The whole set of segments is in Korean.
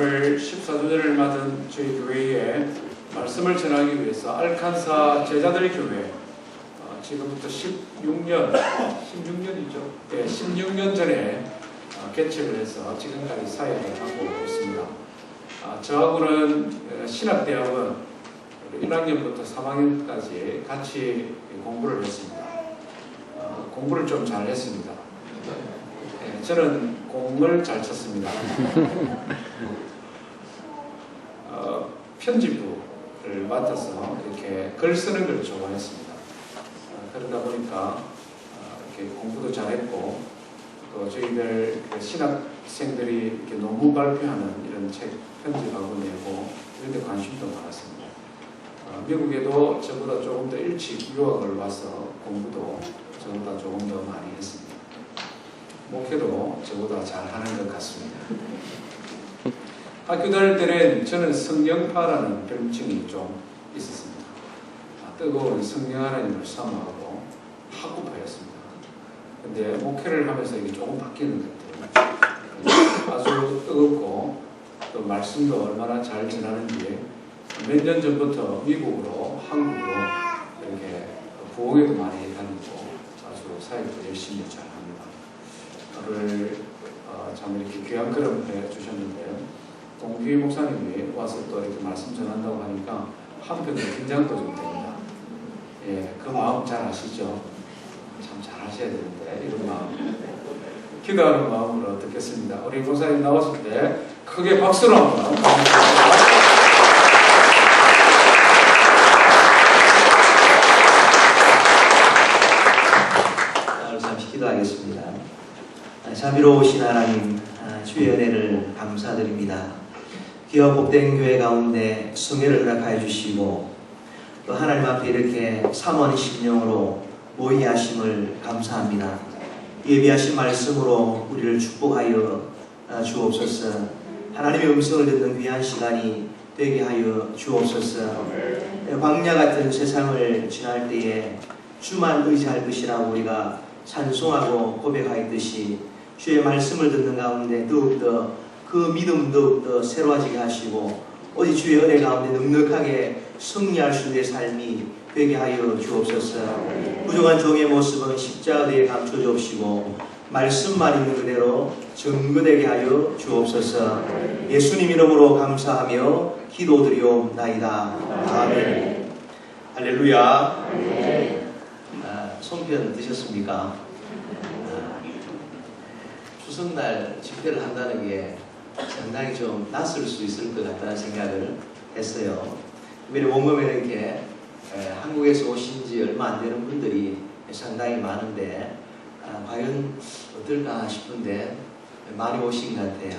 오늘 14주년을 맞은 저희 교회에 말씀을 전하기 위해서 알칸사 제자들 교회 지금부터 16년이죠. 네, 16년 전에 개척을 해서 지금까지 사역을 하고 있습니다. 저하고는 신학대학원 1학년부터 3학년까지 같이 공부를 했습니다. 공부를 좀 잘했습니다. 네, 저는 공을 잘 쳤습니다. 편집부를 맡아서 이렇게 글 쓰는 걸 좋아했습니다. 그러다 보니까 이렇게 공부도 잘했고 또 저희들 신학생들이 이렇게 논문 발표하는 이런 책 편집하고 내고 이런 데 관심도 많았습니다. 미국에도 저보다 조금 더 일찍 유학을 와서 공부도 저보다 조금 더 많이 했습니다. 목회도 저보다 잘하는 것 같습니다. 학교 다닐 때는 저는 성령파라는 별칭이 좀 있었습니다. 뜨거운 성령 하나님을 사모하고 학구파였습니다. 근데 목회를 하면서 이게 조금 바뀌는 것 같아요. 아주 뜨겁고 또 말씀도 얼마나 잘 전하는지 몇 년 전부터 미국으로 한국으로 이렇게 부흥회도 많이 다니고 아주 사역도 열심히 잘합니다. 오늘 참 이렇게 귀한 걸음 해주셨는데요. 동규희 목사님이 와서 또 이렇게 말씀 전한다고 하니까 한편으로 긴장도 좀 됩니다. 예, 그 마음 잘 아시죠? 참 잘하셔야 되는데 이런 마음, 기도하는 마음으로 듣겠습니다. 우리 목사님 나오실 때 크게 박수로 한번 잠시 기도하겠습니다. 자비로우신 하나님, 주의 은혜를 감사드립니다. 귀와 복된 교회 가운데 성회를 허락하여 주시고 또 하나님 앞에 이렇게 삼원 심령으로 모이게 하심을 감사합니다. 예비하신 말씀으로 우리를 축복하여 주옵소서. 하나님의 음성을 듣는 귀한 시간이 되게 하여 주옵소서. 광야 같은 세상을 지날 때에 주만 의지할 것이라고 우리가 찬송하고 고백하였듯이 주의 말씀을 듣는 가운데 더욱더 그 믿음 더욱더 새로워지게 하시고 오직 주의 은혜 가운데 넉넉하게 승리할 수 있는 삶이 되게 하여 주옵소서. 부족한 종의 모습은 십자가에 감춰 주옵시고 말씀만 있는 그대로 증거되게 하여 주옵소서. 예수님 이름으로 감사하며 기도드리옵나이다. 아멘. 할렐루야. 손편 드셨습니까? 추석날 집회를 한다는 게 상당히 좀 낯설 수 있을 것 같다는 생각을 했어요. 우리 원금에 이렇게 한국에서 오신 지 얼마 안 되는 분들이 상당히 많은데 과연 어떨까 싶은데 많이 오신 것 같아요.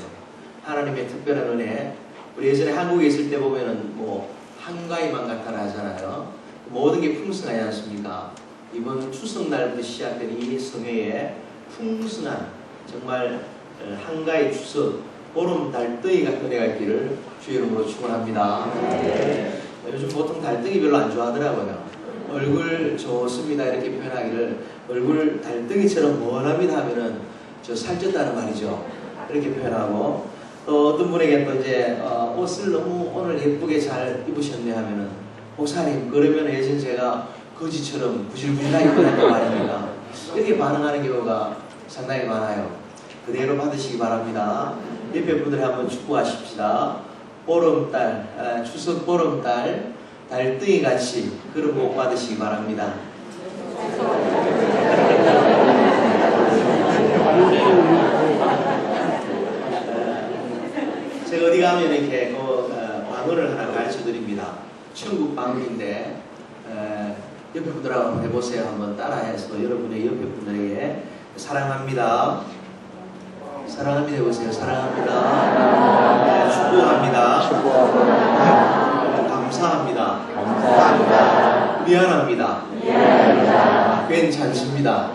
하나님의 특별한 은혜. 우리 예전에 한국에 있을 때 보면은 뭐 한가위만 나타나 하잖아요. 모든 게 풍성하지 않습니까? 이번 추석날부터 시작된 이 성회에 풍성한 정말 한가위 추석 보름 달덩이 같은 은혜가 있기를 주의 이름으로 축원합니다. 네. 요즘 보통 달덩이 별로 안 좋아하더라고요. 얼굴 좋습니다 이렇게 표현하기를 얼굴 달덩이처럼 멀합니다 하면은 저 살쪘다는 말이죠. 이렇게 표현하고 또 어떤 분에게 또 이제 옷을 너무 오늘 예쁘게 잘 입으셨네 하면은 목사님 그러면 예전 제가 거지처럼 부실부실하게 입었단 말입니다. 이렇게 반응하는 경우가 상당히 많아요. 그대로 받으시기 바랍니다. 옆에 분들 한번 축복하십시다. 보름달, 추석 보름달 달덩이 같이 그런 복 받으시기 바랍니다. 제가 어디 가면 이렇게 방언을 하나 가르쳐 드립니다. 천국 방언인데 옆에 분들하고 한번 해보세요. 한번 따라해서 여러분의 옆에 분들에게 사랑합니다. 사랑합니다 해보세요. 사랑합니다. 축복합니다. 감사합니다. 미안합니다. 괜찮습니다.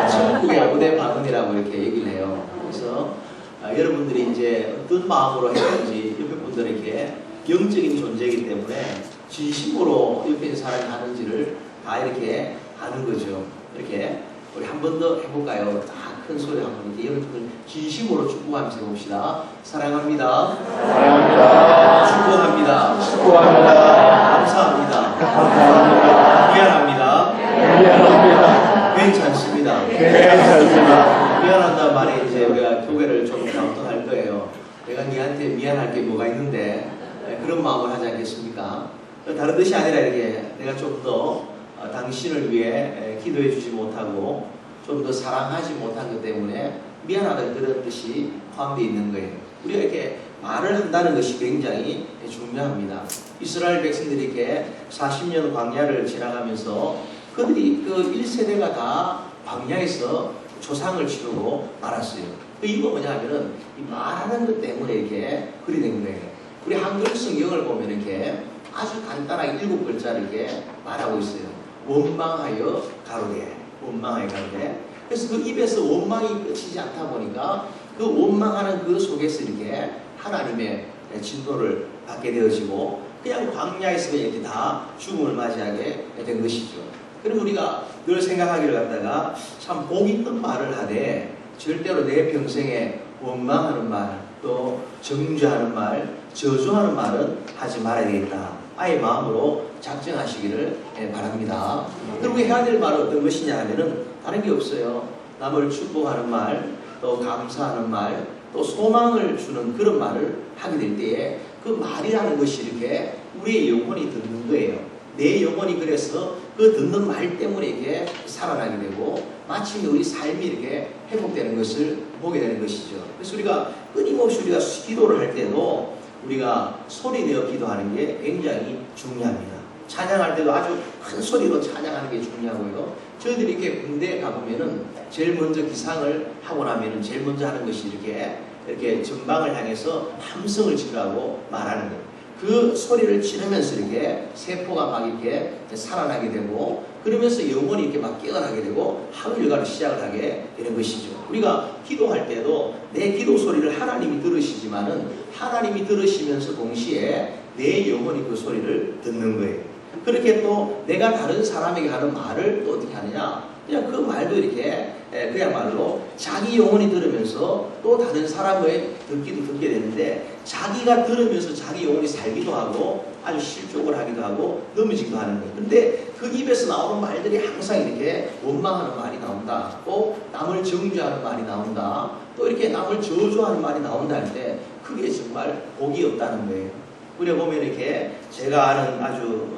천국의 어부대 방언이라고 이렇게 얘기를 해요. 그래서 여러분들이 이제 어떤 마음으로 했는지 옆에 분들에게 영적인 존재이기 때문에 진심으로 옆에 있는 사람이 하는지를 다 이렇게 아는 거죠. 이렇게 우리 한 번 더 해볼까요? 다 큰 소리 한번 이렇게 여러분들 진심으로 축복하면서 해봅시다. 사랑합니다. 사랑합니다. 축복합니다. 축복합니다. 감사합니다. 감사합니다. 미안합니다. 미안합니다. 괜찮습니다. 괜찮습니다. 미안하단 말이 이제 우리가 교회를 좀 감독할 거예요. 내가 니한테 미안할 게 뭐가 있는데 그런 마음을 하지 않겠습니까? 다른 뜻이 아니라 이렇게 내가 좀 더 당신을 위해 기도해 주지 못하고 좀 더 사랑하지 못한 것 때문에 미안하다 그런 뜻이 포함되어 있는 거예요. 우리가 이렇게 말을 한다는 것이 굉장히 중요합니다. 이스라엘 백성들이 이렇게 40년 광야를 지나가면서 그들이 그 1세대가 다 광야에서 조상을 치르고 말았어요. 그 이유가 뭐냐 하면은 이 말하는 것 때문에 이렇게 그리 된 거예요. 우리 한글 성경을 보면 이렇게 아주 간단하게 7글자를 이렇게 말하고 있어요. 원망하여 가로되, 원망하여 가로되. 그래서 그 입에서 원망이 끝이지 않다 보니까 그 원망하는 그 속에서 이렇게 하나님의 진노를 받게 되어지고 그냥 광야에서 이렇게 다 죽음을 맞이하게 된 것이죠. 그럼 우리가 늘 생각하기를 갖다가 참 복 있는 말을 하되 절대로 내 평생에 원망하는 말, 또 정죄하는 말, 저주하는 말은 하지 말아야 되겠다. 아예 마음으로 작정하시기를 바랍니다. 그리고 해야 될 말은 어떤 것이냐 하면은 다른 게 없어요. 남을 축복하는 말, 또 감사하는 말, 또 소망을 주는 그런 말을 하게 될 때에 그 말이라는 것이 이렇게 우리의 영혼이 듣는 거예요. 내 영혼이 그래서 그 듣는 말 때문에 이렇게 살아나게 되고 마침내 우리 삶이 이렇게 회복되는 것을 보게 되는 것이죠. 그래서 우리가 끊임없이 우리가 기도를 할 때도 우리가 소리 내어 기도하는 게 굉장히 중요합니다. 찬양할 때도 아주 큰 소리로 찬양하는 게 중요하고요. 저희들이 이렇게 군대에 가보면은 제일 먼저 기상을 하고 나면은 제일 먼저 하는 것이 이렇게 전방을 향해서 함성을 치라고 말하는 거예요. 그 소리를 지르면서 이렇게 세포가 막 이렇게 살아나게 되고 그러면서 영혼이 이렇게 막 깨어나게 되고 하루 일과를 시작을 하게 되는 것이죠. 우리가 기도할 때도 내 기도 소리를 하나님이 들으시지만은 하나님이 들으시면서 동시에 내 영혼이 그 소리를 듣는 거예요. 그렇게 또 내가 다른 사람에게 하는 말을 또 어떻게 하느냐? 그냥 그 말도 이렇게 그야말로 자기 영혼이 들으면서 또 다른 사람의 듣게 되는데 자기가 들으면서 자기 영혼이 살기도 하고 아주 실족을 하기도 하고 넘어지기도 하는 거예요. 근데 그 입에서 나오는 말들이 항상 이렇게 원망하는 말이 나온다. 또 남을 정죄하는 말이 나온다. 또 이렇게 남을 저주하는 말이 나온다 할 때 그게 정말 복이 없다는 거예요. 우리가 보면 이렇게 제가 아는 아주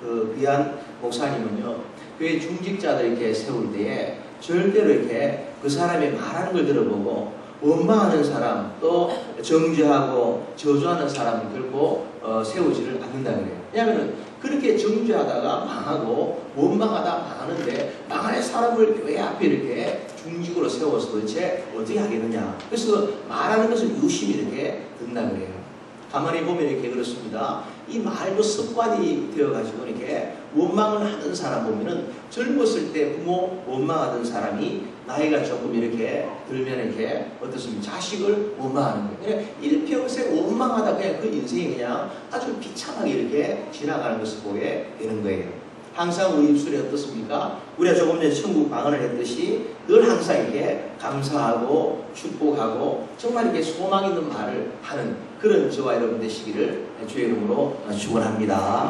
그 귀한 목사님은요. 교회 중직자들 이렇게 세울 때에 절대로 이렇게 그 사람이 말하는 걸 들어보고 원망하는 사람 또 정죄하고 저주하는 사람을 결코 세우지를 않는다 그래요. 왜냐하면 그렇게 정죄하다가 망하고 원망하다 망하는데 망할 사람을 교회 앞에 이렇게 중직으로 세워서 도대체 어떻게 하겠느냐. 그래서 말하는 것을 유심히 이렇게 듣는다 그래요. 가만히 보면 이렇게 그렇습니다. 이 말도 습관이 되어가지고 이렇게 원망을 하는 사람 보면은 젊었을 때 부모 원망하던 사람이 나이가 조금 이렇게 들면 이렇게 어떻습니까? 자식을 원망하는 거예요. 그냥 일평생 원망하다 그냥 그 인생이 그냥 아주 비참하게 이렇게 지나가는 것을 보게 되는 거예요. 항상 우리 입술이 어떻습니까? 우리가 조금 전에 천국 방언을 했듯이 늘 항상 이렇게 감사하고 축복하고 정말 이렇게 소망 있는 말을 하는 그런 저와 여러분 되시기를 주의 이름으로 축원합니다.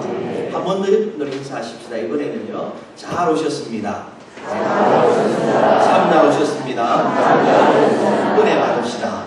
한 번 더 인사하십시다. 이번에는요. 잘 오셨습니다. 참나 오셨습니다. 은혜 받읍시다.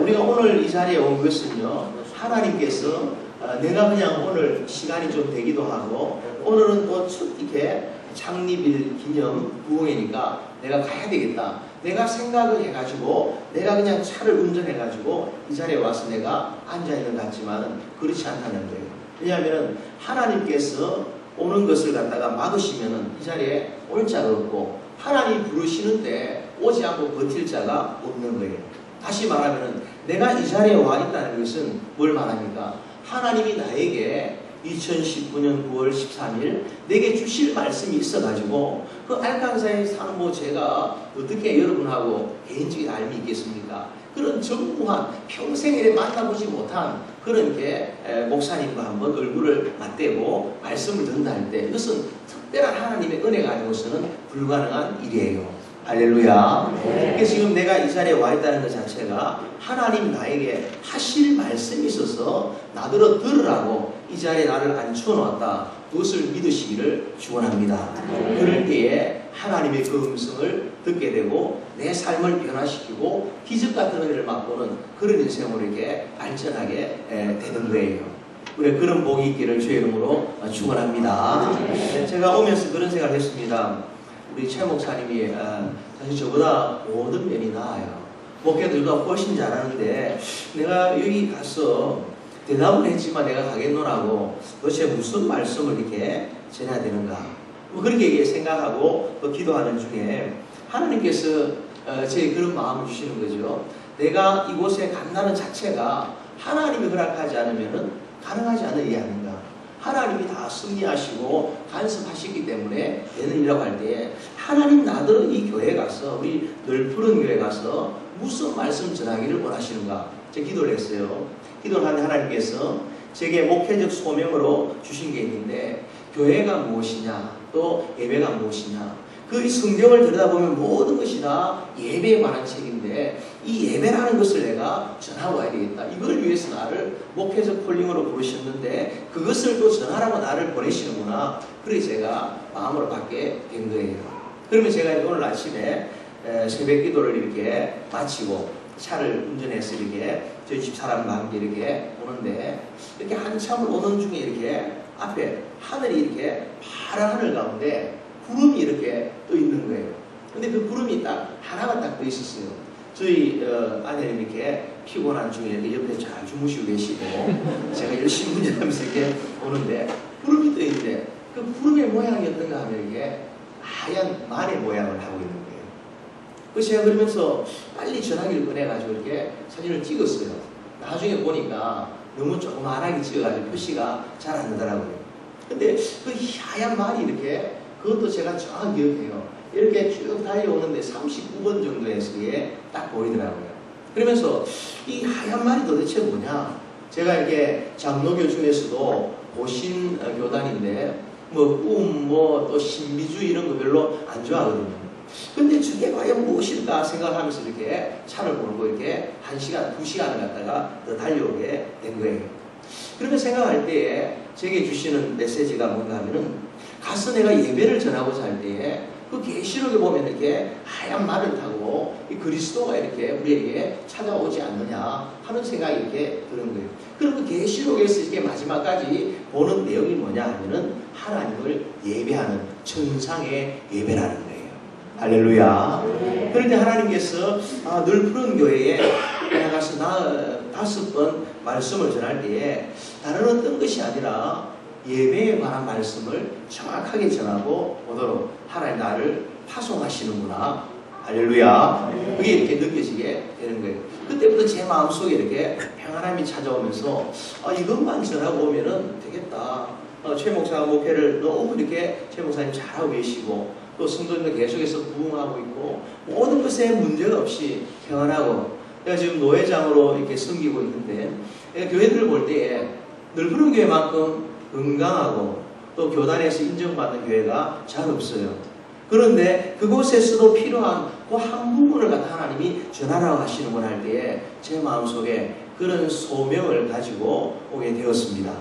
우리가 오늘 이 자리에 온 것은요. 하나님께서 내가 그냥 오늘 시간이 좀 되기도 하고 오늘은 또 첫 이렇게 창립일 기념 부흥회니까 내가 가야 되겠다. 내가 생각을 해가지고 내가 그냥 차를 운전해가지고 이 자리에 와서 내가 앉아있는 것 같지만 그렇지 않다는 거예요. 왜냐하면 하나님께서 오는 것을 갖다가 막으시면 이 자리에 올 자가 없고 하나님 부르시는데 오지 않고 버틸 자가 없는 거예요. 다시 말하면 내가 이 자리에 와 있다는 것은 뭘 말합니까? 하나님이 나에게 2019년 9월 13일 내게 주실 말씀이 있어가지고 그 알칸사에 사는 제가 어떻게 여러분하고 개인적인 알미 있겠습니까? 그런 전무한 평생에 만나보지 못한 그런 게 목사님과 한번 얼굴을 맞대고 말씀을 듣는다 할 때 이것은 특별한 하나님의 은혜가 아니고서는 불가능한 일이에요. 할렐루야. 그래서 지금 내가 이 자리에 와 있다는 것 자체가 하나님 나에게 하실 말씀이 있어서 나더러 들으라고 이 자리에 나를 앉혀 놓았다. 그것을 믿으시기를 축원합니다. 그럴 때에 하나님의 그 음성을 듣게 되고 내 삶을 변화시키고 기적 같은 은혜를 맛보는 그런 인생으로 이렇게 발전하게 되는 거예요. 우리 그런 복이 있기를 주의 이름으로 축원합니다. 제가 오면서 그런 생각을 했습니다. 우리 최 목사님이 사실 저보다 모든 면이 나아요. 목회도 저보다 훨씬 잘하는데 내가 여기 가서 대답을 했지만 내가 가겠노라고 도대체 무슨 말씀을 이렇게 전해야 되는가, 뭐 그렇게 생각하고 또 기도하는 중에 하나님께서 제 그런 마음을 주시는 거죠. 내가 이곳에 간다는 자체가 하나님이 허락하지 않으면 가능하지 않은 일이 아닌가. 하나님이 다 승리하시고 간섭하시기 때문에 되는 일이라고 할 때 하나님 나더러 이 교회 가서 우리 늘 푸른 교회 가서 무슨 말씀 전하기를 원하시는가. 제가 기도를 했어요. 기도를 하는데 하나님께서 제게 목회적 소명으로 주신 게 있는데 교회가 무엇이냐 또 예배가 무엇이냐, 그 성경을 들여다보면 모든 것이 다 예배에 관한 책인데 이 예배라는 것을 내가 전하고 와야 되겠다. 이걸 위해서 나를 목회적 콜링으로 부르셨는데 그것을 또 전하라고 나를 보내시는구나. 그래서 제가 마음으로 받게 된 거예요. 그러면 제가 오늘 아침에 새벽 기도를 이렇게 마치고 차를 운전해서 이렇게 저희 집 사람과 함께 이렇게 오는데 이렇게 한참을 오는 중에 이렇게 앞에 하늘이 이렇게 파란 하늘 가운데 구름이 이렇게 떠 있는 거예요. 근데 그 구름이 딱 하나만 딱 떠 있었어요. 저희 아내는 이렇게 피곤한 중에 이렇게 옆에 잘 주무시고 계시고 제가 열심히 운전하면서 이렇게 오는데 구름이 떠 있는데 그 구름의 모양이 어떤가 하면 이게 하얀 말의 모양을 하고 있는 거예요. 그래서 제가 그러면서 빨리 전화기를 꺼내가지고 이렇게 사진을 찍었어요. 나중에 보니까 너무 조그만하게 찍어가지고 표시가 잘 안 나더라고요. 근데 그 하얀 말이 이렇게, 그것도 제가 정확히 기억해요. 이렇게 쭉 달려오는데 39번 정도에서 딱 보이더라고요. 그러면서 이 하얀 말이 도대체 뭐냐? 제가 이렇게 장로교 중에서도 고신 교단인데 뭐 또 신비주의 이런 거 별로 안 좋아하거든요. 근데 저게 과연 무엇일까 생각하면서 이렇게 차를 몰고 이렇게 1시간, 2시간을 갖다가 더 달려오게 된 거예요. 그렇게 생각할 때에 제게 주시는 메시지가 뭔가 하면은 가서 내가 예배를 전하고자 할 때에 그 계시록에 보면 이렇게 하얀 말을 타고 이 그리스도가 이렇게 우리에게 찾아오지 않느냐 하는 생각이 이렇게 드는 거예요. 그럼 그 계시록에서 이렇게 마지막까지 보는 내용이 뭐냐 하면은 하나님을 예배하는 천상의 예배라는 거예요. 할렐루야. 그런데 하나님께서 늘 푸른 교회에 가서 5번 말씀을 전할 때에 다른 어떤 것이 아니라 예배에 관한 말씀을 정확하게 전하고 오도록 하나님 나를 파송하시는구나. 할렐루야. 그게 이렇게 느껴지게 되는 거예요. 그때부터 제 마음속에 이렇게 평안함이 찾아오면서 이것만 전하고 오면은 되겠다. 최 목사가 목회를 너무 이렇게 최 목사님 잘하고 계시고 또 성도님도 계속해서 부흥하고 있고 모든 것에 문제가 없이 평안하고, 내가 지금 노회장으로 이렇게 섬기고 있는데 교회들을 볼 때에 늘 푸른 교회만큼 건강하고 또 교단에서 인정받는 교회가 잘 없어요. 그런데 그곳에서도 필요한 그 한 부분을 갖다 하나님이 전하라고 하시는구나 할 때에 제 마음속에 그런 소명을 가지고 오게 되었습니다.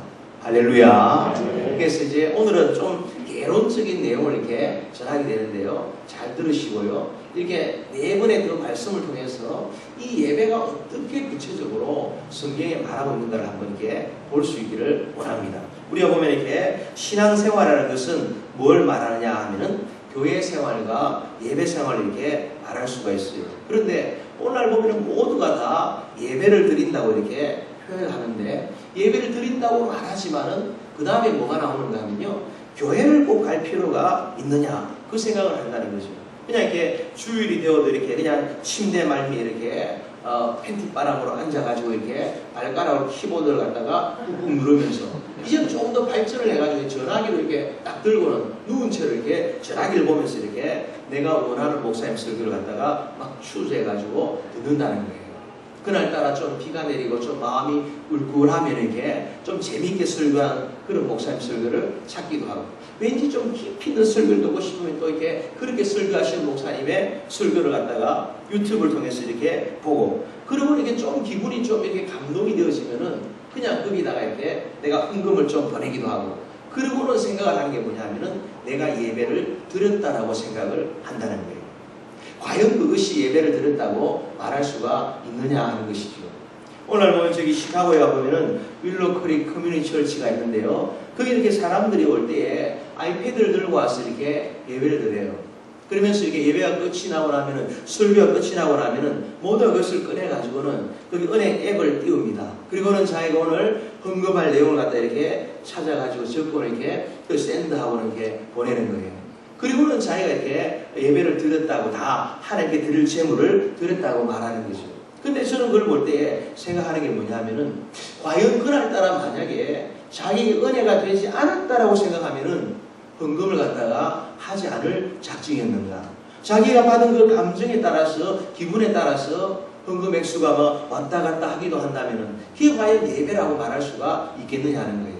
할렐루야. 그래서 이제 오늘은 좀 개론적인 내용을 이렇게 전하게 되는데요. 잘 들으시고요. 이렇게 4번의 그 말씀을 통해서 이 예배가 어떻게 구체적으로 성경에 말하고 있는가를 한번 이렇게 볼 수 있기를 원합니다. 우리가 보면 이렇게 신앙생활이라는 것은 뭘 말하느냐 하면은 교회 생활과 예배 생활을 이렇게 말할 수가 있어요. 그런데 오늘날 보면 모두가 다 예배를 드린다고 이렇게 표현을 하는데, 예배를 드린다고 말하지만은 그 다음에 뭐가 나오는가 하면요, 교회를 꼭 갈 필요가 있느냐 그 생각을 한다는 거죠. 그냥 이렇게 주일이 되어도 이렇게 그냥 침대 말미에 이렇게 팬티 바람으로 앉아가지고 이렇게 발가락으로 키보드를 갖다가 꾹꾹 누르면서 이제는 조금 더 발전을 해가지고 전화기로 이렇게 딱 들고는 누운 채로 이렇게 전화기를 보면서 이렇게 내가 원하는 목사님 설교를 갖다가 막 추주해가지고 듣는다는 거예요. 그날따라 좀 비가 내리고 좀 마음이 울굴하면 이렇게 좀 재미있게 설교한 그런 목사님 설교를 찾기도 하고, 왠지 좀 깊이 있는 설교를 듣고 싶으면 또 이렇게 그렇게 설교하시는 목사님의 설교를 갖다가 유튜브를 통해서 이렇게 보고, 그러고 이렇게 좀 기분이 좀 이렇게 감동이 되어지면은 그냥 거기다가 이렇게 내가 헌금을 좀 보내기도 하고, 그러고는 생각을 하는 게 뭐냐면은 내가 예배를 드렸다라고 생각을 한다는 거예요. 과연 그것이 예배를 드렸다고 말할 수가 있느냐 하는 것이죠. 오늘 보면 저기 시카고에 가보면은 윌로 크릭 커뮤니티 처치가 있는데요. 거기 이렇게 사람들이 올 때에 아이패드를 들고 와서 이렇게 예배를 드려요. 그러면서 이렇게 예배가 끝이 나고 나면은, 설교가 끝이 나고 나면은 모든 것을 꺼내가지고는 거기 은행 앱을 띄웁니다. 그리고는 자기가 오늘 헌금할 내용을 갖다 이렇게 찾아가지고 적고는 이렇게 그 샌드하고는 이렇게 보내는 거예요. 그리고는 자기가 이렇게 예배를 드렸다고, 다 하나님께 드릴 재물을 드렸다고 말하는 거죠. 근데 저는 그걸 볼 때 생각하는 게 뭐냐면은, 과연 그날따라 만약에 자기에게 은혜가 되지 않았다라고 생각하면은 헌금을 갖다가 하지 않을 작정이었는가? 자기가 받은 그 감정에 따라서, 기분에 따라서 헌금 액수가 뭐 왔다 갔다 하기도 한다면은 그게 과연 예배라고 말할 수가 있겠느냐 하는 거예요.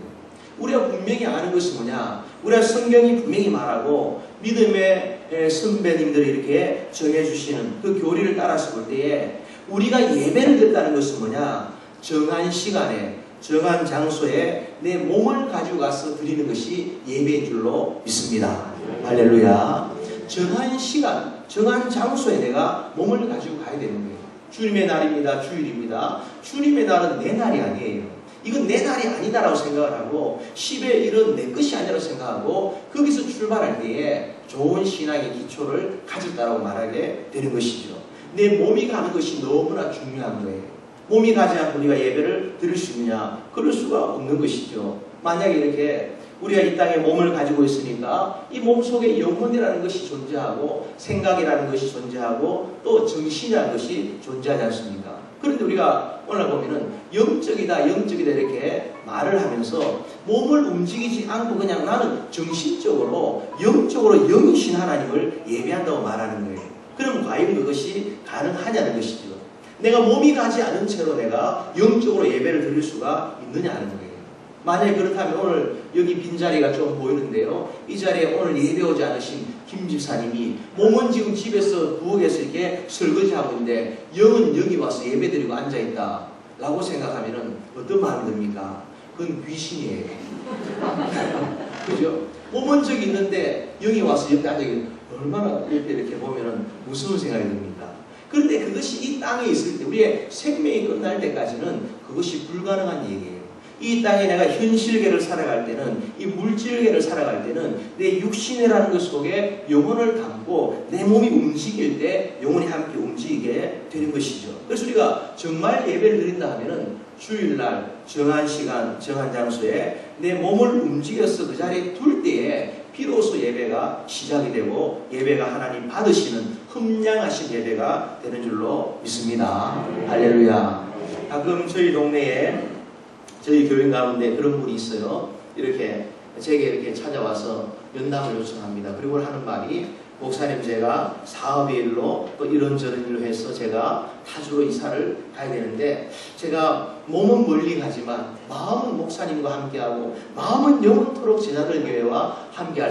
우리가 분명히 아는 것이 뭐냐? 우리가 성경이 분명히 말하고 믿음의 선배님들이 이렇게 정해주시는 그 교리를 따라서 볼 때에 우리가 예배를 드렸다는 것은 뭐냐? 정한 시간에, 정한 장소에 내 몸을 가지고 가서 드리는 것이 예배인 줄로 믿습니다. 할렐루야. 정한 시간, 정한 장소에 내가 몸을 가지고 가야 되는 거예요. 주님의 날입니다. 주일입니다. 주님의 날은 내 날이 아니에요. 이건 내 날이 아니다라고 생각을 하고, 10의 일은 내 것이 아니라고 생각하고, 거기서 출발할 때에 좋은 신앙의 기초를 가졌다라고 말하게 되는 것이죠. 내 몸이 가는 것이 너무나 중요한 거예요. 몸이 가지 않고 우리가 예배를 드릴 수 있느냐? 그럴 수가 없는 것이죠. 만약에 이렇게 우리가 이 땅에 몸을 가지고 있으니까 이 몸 속에 영혼이라는 것이 존재하고, 생각이라는 것이 존재하고, 또 정신이라는 것이 존재하지 않습니까? 그런데 우리가 오늘 보면은 영적이다, 영적이다 이렇게 말을 하면서 몸을 움직이지 않고 그냥 나는 정신적으로, 영적으로 영이신 하나님을 예배한다고 말하는 거예요. 그럼 과연 그것이 가능하냐는 것이죠. 내가 몸이 가지 않은 채로 내가 영적으로 예배를 드릴 수가 있느냐 하는 거예요. 만약에 그렇다면 오늘 여기 빈자리가 좀 보이는데요. 이 자리에 오늘 예배 오지 않으신 김 집사님이 몸은 지금 집에서 부엌에서 이렇게 설거지하고 있는데 영은 여기 와서 예배 드리고 앉아있다 라고 생각하면 어떤 마음이 듭니까? 그건 귀신이에요. 그죠? 몸은 저기 있는데 영이 와서 옆에 앉아있는, 얼마나 이렇게 보면 무서운 생각이 듭니다. 그런데 그것이 이 땅에 있을 때, 우리의 생명이 끝날 때까지는 그것이 불가능한 얘기예요. 이 땅에 내가 현실계를 살아갈 때는, 이 물질계를 살아갈 때는 내 육신이라는 것 속에 영혼을 담고 내 몸이 움직일 때 영혼이 함께 움직이게 되는 것이죠. 그래서 우리가 정말 예배를 드린다 하면은 주일날 정한 시간, 정한 장소에 내 몸을 움직여서 그 자리에 둘 때에 비로소 예배가 시작이 되고, 예배가 하나님 받으시는 흠량하신 예배가 되는 줄로 믿습니다. 할렐루야. 가끔 저희 동네에, 저희 교인 가운데 그런 분이 있어요. 이렇게 제게 이렇게 찾아와서 면담을 요청합니다. 그리고 하는 말이, 목사님, 제가 사업의 일로 또 이런저런 일로 해서 제가 타주로 이사를 가야 되는데, 제가 몸은 멀리 가지만 마음은 목사님과 함께하고 마음은 영원토록 제자들 교회와 함께할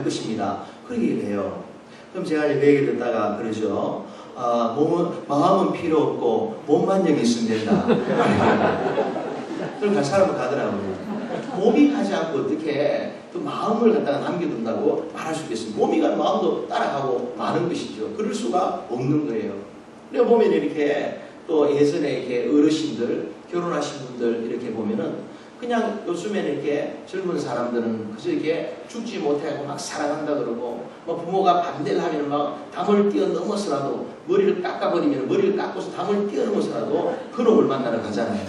것입니다. 그렇게 얘기해요. 그럼 제가 이제 그 얘기를 듣다가 그러죠. 마음은 필요 없고 몸만 여기 있으면 된다. 그럼 갈 사람은 가더라고요. 몸이 가지 않고 어떻게 또 마음을 갖다가 남겨둔다고 말할 수 있겠습니까? 몸이 가는 마음도 따라가고 마는 것이죠. 그럴 수가 없는 거예요. 그래 보면 이렇게 또 예전에 이렇게 어르신들, 결혼하신 분들 이렇게 보면은 그냥 요즘에는 이렇게 젊은 사람들은 그저 이렇게 죽지 못하고 막 사랑한다 그러고, 뭐 부모가 반대를 하면 막 담을 뛰어넘어서라도, 머리를 깎아버리면 머리를 깎고서 담을 뛰어넘어서라도 그놈을 만나러 가잖아요.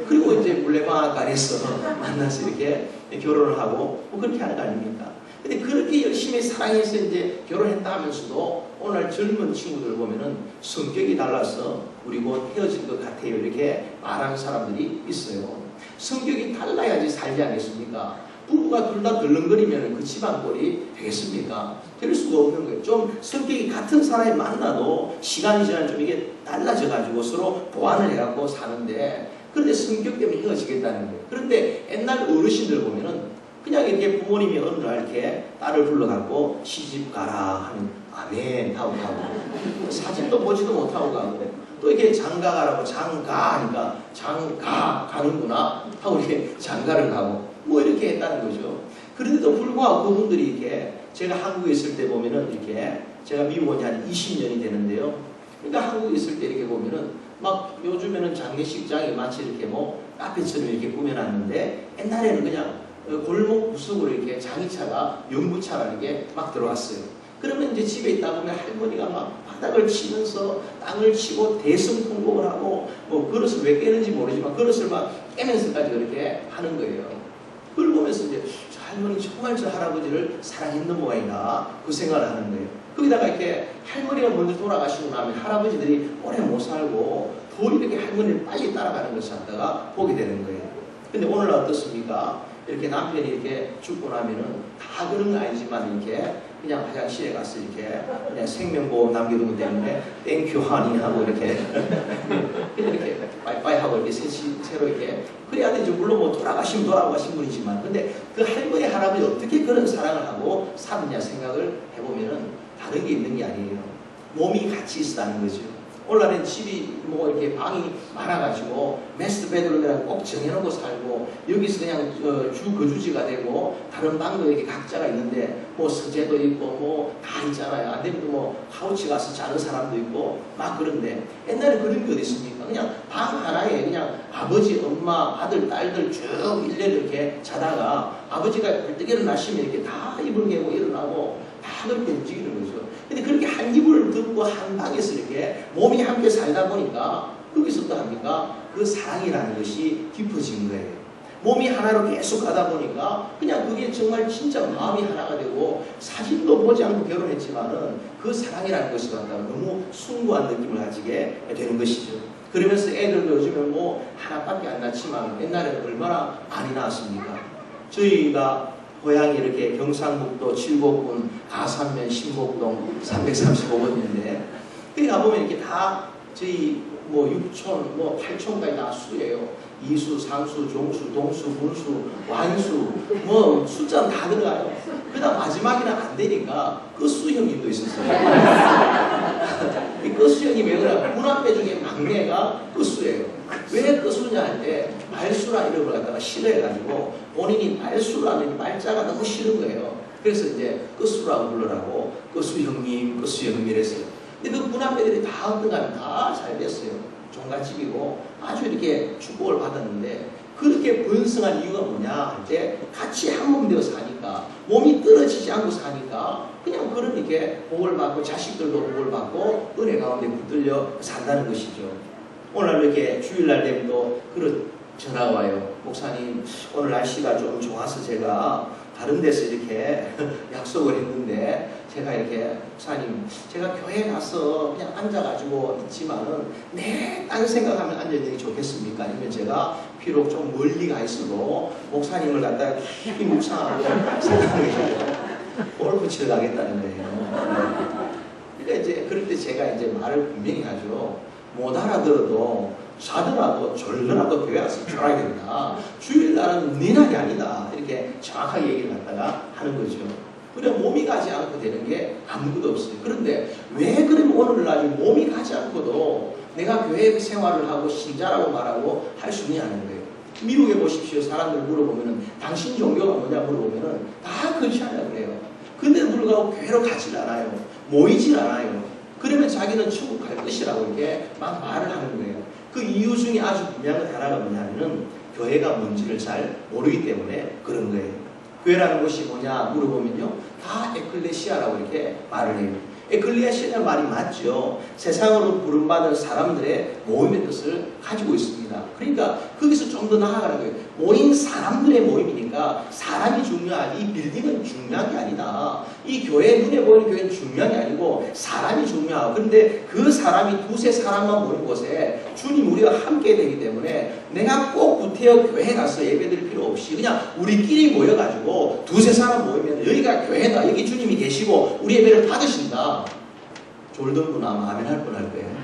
그리고 이제 물레방앗간에서 만나서 이렇게 결혼을 하고 뭐 그렇게 하는 거 아닙니까? 근데 그렇게 열심히 사랑해서 이제 결혼했다 하면서도 오늘 젊은 친구들 보면은 성격이 달라서 우리 곧 헤어질 것 같아요 이렇게 말하는 사람들이 있어요. 성격이 달라야지 살지 않겠습니까? 부부가 둘 다 덜렁거리면 그 집안 꼴이 되겠습니까? 될 수가 없는 거예요. 좀 성격이 같은 사람이 만나도 시간이 지나면 좀 이게 달라져가지고 서로 보완을 해갖고 사는데, 그런데 성격 때문에 헤어지겠다는 거예요. 그런데 옛날 어르신들 보면은 그냥 이렇게 부모님이 어느 날 이렇게 딸을 불러갖고 시집 가라 하면 아멘 하고 가고, 사진도 보지도 못하고 가고, 또 이렇게 장가 가라고 장가 하니까 장가 가는구나 하고 이렇게 장가를 가고 뭐 이렇게 했다는 거죠. 그런데도 불구하고 그분들이 이렇게, 제가 한국에 있을 때 보면은 이렇게, 제가 미국 온 지 한 20년이 되는데요. 그러니까 한국에 있을 때 이렇게 보면은 막 요즘에는 장례식장이 마치 이렇게 뭐 카페처럼 이렇게 꾸며놨는데, 옛날에는 그냥 골목 구석으로 이렇게 장의차가 연구차가 이렇게 막 들어왔어요. 그러면 이제 집에 있다 보면 할머니가 막 바닥을 치면서 땅을 치고 대성통곡을 하고, 뭐 그릇을 왜 깨는지 모르지만 그릇을 막 깨면서까지 그렇게 하는 거예요. 그걸 보면서 이제 저 할머니 정말 저 할아버지를 사랑했는 모양이다, 그 생각을 하는 거예요. 거기다가 이렇게 할머니가 먼저 돌아가시고 나면 할아버지들이 오래 못 살고 더 이렇게 할머니를 빨리 따라가는 것을 갖다가 보게 되는 거예요. 근데 오늘 어떻습니까? 이렇게 남편이 이렇게 죽고 나면은 다 그런 거 아니지만 이렇게 그냥 화장실에 가서 이렇게 그냥 생명보험 남겨두기 때문에 땡큐 하니 하고 이렇게 그냥 이렇게 빠이빠이 하고 이렇게 새로 이렇게 그래야 되죠. 물론 뭐 돌아가신 분이지만, 근데 그 할머니 할아버지 어떻게 그런 사랑을 하고 사느냐 생각을 해보면은 다른 게 있는 게 아니에요. 몸이 같이 있었다는 거죠. 오늘날엔 집이 뭐 이렇게 방이 많아가지고 메스트 베드룸이라고 꼭 정해놓고 살고, 여기서 그냥 주 거주지가 되고 다른 방도 이렇게 각자가 있는데 뭐 서재도 있고 뭐 다 있잖아요. 안 되면 뭐 카우치 가서 자는 사람도 있고 막 그런데, 옛날에 그런 게 어디 있습니까? 그냥 방 하나에 그냥 아버지, 엄마, 아들, 딸들 쭉 일렬로 이렇게 자다가 아버지가 벌떡 일어나시면 이렇게 다 이불 개고 일어나고 다 그렇게 움직이는 거죠. 근데 그렇게 한 이불을 덮고 한 방에서 이렇게 몸이 함께 살다 보니까 여기서 또 합니까? 그 사랑이라는 것이 깊어진 거예요. 몸이 하나로 계속 가다 보니까 그냥 그게 정말 진짜 마음이 하나가 되고, 사진도 보지 않고 결혼했지만은 그 사랑이라는 것이 갖다가 너무 숭고한 느낌을 가지게 되는 것이죠. 그러면서 애들도 요즘은 뭐 하나밖에 안 낳지만 옛날에는 얼마나 많이 낳았습니까? 저희가 고향이 이렇게 경상북도 칠곡군 가산면 신곡동 335번인데, 거기 가보면 이렇게 다 저희 뭐 6촌, 뭐 8촌까지 다 수예요. 이수, 상수, 종수, 동수, 분수, 완수, 뭐 숫자는 다 들어가요. 그다음 마지막에는 안 되니까 끝수 형님도 있었어요. 이 끝수 형님이 왜 그래? 문화배 중에 막내가 끝수예요. 왜 끝수냐 할 때 말수라 이름을 갖다가 싫어해가지고 본인이 말수라는 말자가 너무 싫은 거예요. 그래서 이제 끝수라고 부르라고 끝수 형님, 끝수 형님 이랬어요. 근데 그 문화배들이 다 어떤 가면 다 잘 됐어요. 종갓집이고 아주 이렇게 축복을 받았는데, 그렇게 번성한 이유가 뭐냐 할 때 같이 한 몸 되어 사니까, 몸이 떨어지지 않고 사니까 그냥 그런 이렇게 복을 받고 자식들도 복을 받고 은혜 가운데 붙들려 산다는 것이죠. 오늘 이렇게 주일날 되면 또 그런 전화가 와요. 목사님, 오늘 날씨가 좀 좋아서 제가 다른 데서 이렇게 약속을 했는데, 제가 이렇게 목사님, 제가 교회 가서 그냥 앉아가지고 있지만은 딴 생각하면 앉아있는 게 좋겠습니까? 아니면 제가 비록 좀 멀리 가 있어도 목사님을 갖다가 깊이 묵상하고 생각하는 게 골프 치러 가겠다는 거예요. 그러니까 이제 그럴 때 제가 이제 말을 분명히 하죠. 못 알아들어도 자더라도 졸더라도 교회 와서 졸아야 된다. 주일날은 네 날이 아니다. 이렇게 정확하게 얘기를 갖다가 하는 거죠. 그래 몸이 가지 않고 되는 게 아무것도 없어요. 그런데 왜 그러면 오늘날 몸이 가지 않고도 내가 교회 생활을 하고 신자라고 말하고 할 수 있냐는 거예요. 미국에 보십시오. 사람들 물어보면은 당신 종교가 뭐냐 물어보면은 다 그리스도냐 그래요. 근데도 불구하고 교회로 가질 않아요. 모이질 않아요. 그러면 자기는 천국 갈 것이라고 이렇게 막 말을 하는 거예요. 그 이유 중에 아주 분명한 것 하나가 뭐냐면은 교회가 뭔지를 잘 모르기 때문에 그런 거예요. 교회라는 것이 뭐냐 물어보면요, 다 에클레시아라고 이렇게 말을 해요. 에클레시아라는 말이 맞죠. 세상으로 부름받은 사람들의 모임의 뜻을 가지고 있습니다. 그러니까 거기서 좀 더 나아가는 거예요. 모인 사람들의 모임이니까 사람이 중요하지 이 빌딩은 중요한 게 아니다. 이 교회 눈에 보이는 교회는 중요한 게 아니고 사람이 중요하고 그런데 그 사람이 두세 사람만 모인 곳에 주님 우리가 함께 되기 때문에 내가 꼭 구태여 교회 가서 예배드릴 필요 없이 그냥 우리끼리 모여가지고 두세 사람 모이면 여기가 교회다. 여기 주님이 계시고 우리 예배를 받으신다. 졸던 분 아마 아멘 할 뻔 할 거예요.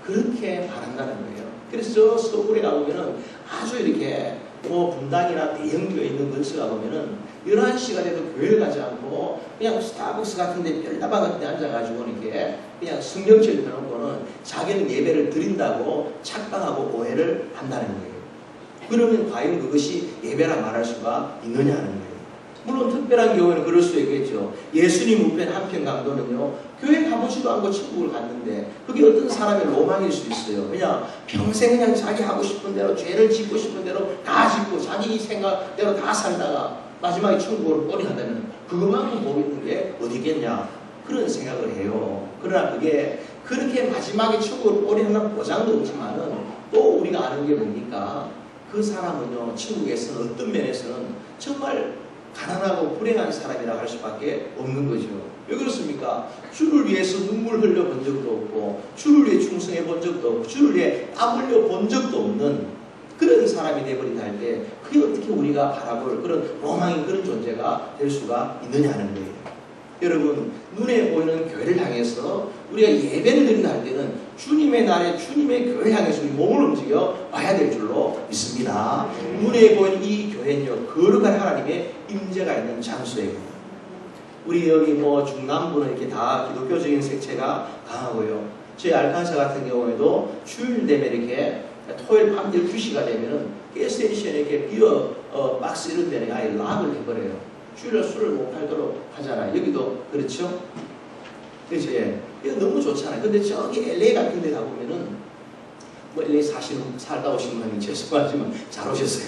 그렇게 바란다는 거예요. 그래서 저 서울에 가보면은 아주 이렇게 뭐 분당이나 대형교회 있는 근처 가보면은 11시가 돼도 교회를 가지 않고 그냥 스타벅스 같은데 별다방 같은 데 앉아가지고 이렇게 그냥 성경책을 펴놓고는 자기는 예배를 드린다고 착각하고 오해를 한다는 거예요. 그러면 과연 그것이 예배라 말할 수가 있느냐는 거예요. 물론 특별한 경우에는 그럴 수 있겠죠. 예수님 우편 한편 강도는요. 교회 가보지도 않고 천국을 갔는데 그게 어떤 사람의 로망일 수 있어요. 그냥 평생 그냥 자기 하고 싶은 대로 죄를 짓고 싶은 대로 다 짓고 자기 생각대로 다 살다가 마지막에 천국으로 꼬리 한다면 그것만큼 복 있는 게 어디 있겠냐 그런 생각을 해요. 그러나 그게 그렇게 마지막에 천국으로 꼬리 하는 보장도 없지만은 또 우리가 아는 게 뭡니까? 그 사람은요 천국에서는 어떤 면에서는 정말 가난하고 불행한 사람이라고 할 수밖에 없는 거죠. 왜 그렇습니까? 주를 위해서 눈물 흘려 본 적도 없고 주를 위해 충성해 본 적도 없고 주를 위해 땀 흘려 본 적도 없는 그런 사람이 되어버린다 할 때 그게 어떻게 우리가 바라볼 그런 로망인 그런 존재가 될 수가 있느냐 하는 거예요. 여러분 눈에 보이는 교회를 향해서 우리가 예배를 드린다 할 때는 주님의 날에 주님의 교회를 향해서 우리 몸을 움직여 봐야 될 줄로 믿습니다. 눈에 보이는 이 교회는요 거룩한 하나님의 임재가 있는 장소예요. 우리 여기 뭐 중남부는 이렇게 다 기독교적인 색채가 강하고요. 저희 알칸사 같은 경우에도 주일 되면 이렇게 토요일 밤 12시가 되면은 게스테이션에 이렇게 비어 박스 이런 데는 아예 락을 해버려요. 주일날 술을 못 팔도록 하잖아요. 여기도 그렇죠? 그렇죠? 예. 이거 너무 좋잖아요. 근데 저기 LA 같은 데 가보면은 뭐 LA 살다 오신 분이 죄송하지만 잘 오셨어요.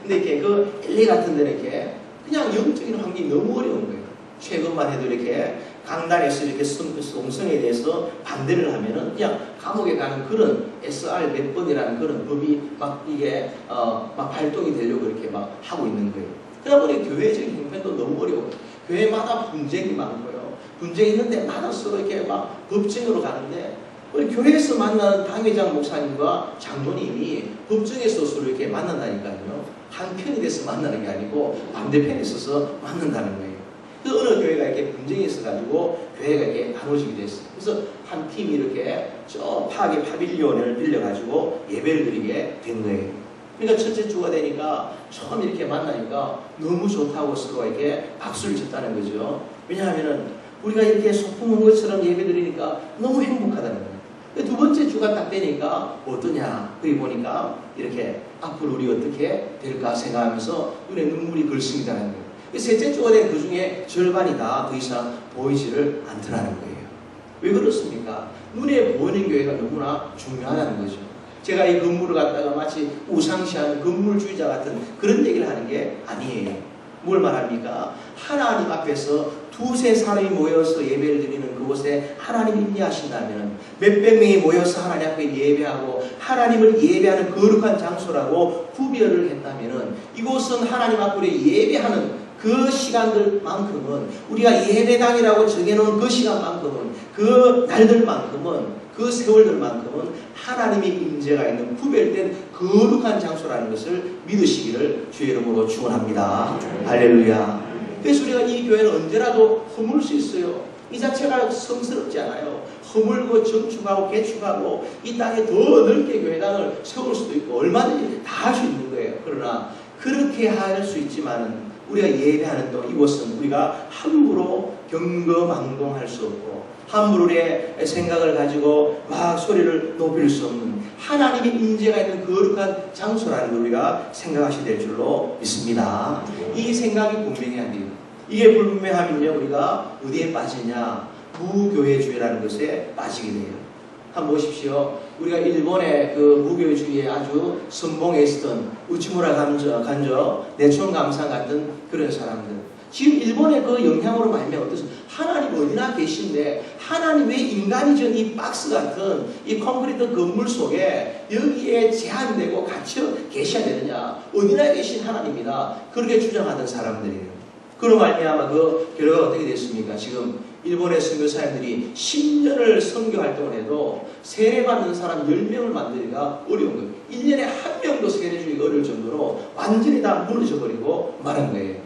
근데 이렇게 그 LA 같은 데는 이렇게 그냥 영적인 환경이 너무 어려운 거예요. 최근만 해도 이렇게 강단에서 이렇게 동성에 대해서 반대를 하면은 그냥 감옥에 가는 그런 SR 몇 번이라는 그런 법이 막 이게 막 발동이 되려고 이렇게 막 하고 있는 거예요. 그러다 보니 교회적인 형편도 너무 어려워요. 교회마다 분쟁이 많고요. 분쟁이 있는 데마다 서로 이렇게 막 법정으로 가는데 우리 교회에서 만나는 당회장 목사님과 장로님이 법정에서 서로 이렇게 만난다니까요. 한 편이 돼서 만나는 게 아니고 반대편에 있어서 만난다는 거예요. 그 어느 교회가 이렇게 분쟁이 있어가지고 교회가 이렇게 나눠지게 됐어요. 그래서 한 팀이 이렇게 저 파괴 파빌리온을 빌려가지고 예배를 드리게 된 거예요. 그러니까 첫째 주가 되니까 처음 이렇게 만나니까 너무 좋다고 서로 이렇게 박수를 쳤다는 거죠. 왜냐하면은 우리가 이렇게 소풍 온 것처럼 예배 드리니까 너무 행복하다는 거예요. 두 번째 주가 딱 되니까 어떠냐? 그리 보니까 이렇게 앞으로 우리 어떻게 될까 생각하면서 눈에 눈물이 글썽이다는 거예요. 셋째 주가 된 그 중에 절반이 다 더 이상 보이지를 않더라는 거예요. 왜 그렇습니까? 눈에 보이는 교회가 너무나 중요하다는 거죠. 제가 이 건물을 갖다가 마치 우상시하는 건물주의자 같은 그런 얘기를 하는 게 아니에요. 뭘 말합니까? 하나님 앞에서 두세 사람이 모여서 예배를 드리는 그곳에 하나님이 임재하신다면 몇백 명이 모여서 하나님 앞에 예배하고 하나님을 예배하는 거룩한 장소라고 구별을 했다면 이곳은 하나님 앞에 예배하는 그 시간들만큼은 우리가 예배당이라고 정해놓은 그 시간만큼은 그 날들만큼은 그 세월들만큼은 하나님의 임재가 있는 구별된 거룩한 장소라는 것을 믿으시기를 주의 이름으로 축원합니다. 할렐루야. 그래서 우리가 이 교회는 언제라도 허물 수 있어요. 이 자체가 성스럽지 않아요. 허물고 정축하고 개축하고 이 땅에 더 넓게 교회당을 세울 수도 있고 얼마든지 다 할 수 있는 거예요. 그러나 그렇게 할 수 있지만은 우리가 예배하는 또 이곳은 우리가 함부로 경거망동할 수 없고 함부로 우리의 생각을 가지고 막 소리를 높일 수 없는 하나님의 임재가 있는 거룩한 장소라는 걸 우리가 생각하셔야 될 줄로 믿습니다. 이 생각이 분명해야 돼요. 이게 불분명하면요 우리가 어디에 빠지냐? 무교회주의라는 것에 빠지게 돼요. 한번 보십시오. 우리가 일본의 그 무교회주의에 아주 선봉에 있었던 우치무라 간저, 내촌 감상 같은 그런 사람들. 지금 일본의 그 영향으로 말하면 어떠세요? 하나님 어디나 계신데 하나님 왜 인간이 전 이 박스 같은 이 콘크리트 건물 속에 여기에 제한되고 갇혀 계셔야 되느냐? 어디나 계신 하나님이다. 그렇게 주장하던 사람들이에요. 그로 말미암아 그 결과가 어떻게 됐습니까? 지금 일본의 선교사님들이 10년을 선교 활동을 해도 세례받는 사람 10명을 만들기가 어려운 거예요. 1년에 한 명도 세례 주기가 어려울 정도로 완전히 다 무너져 버리고 마른 거예요.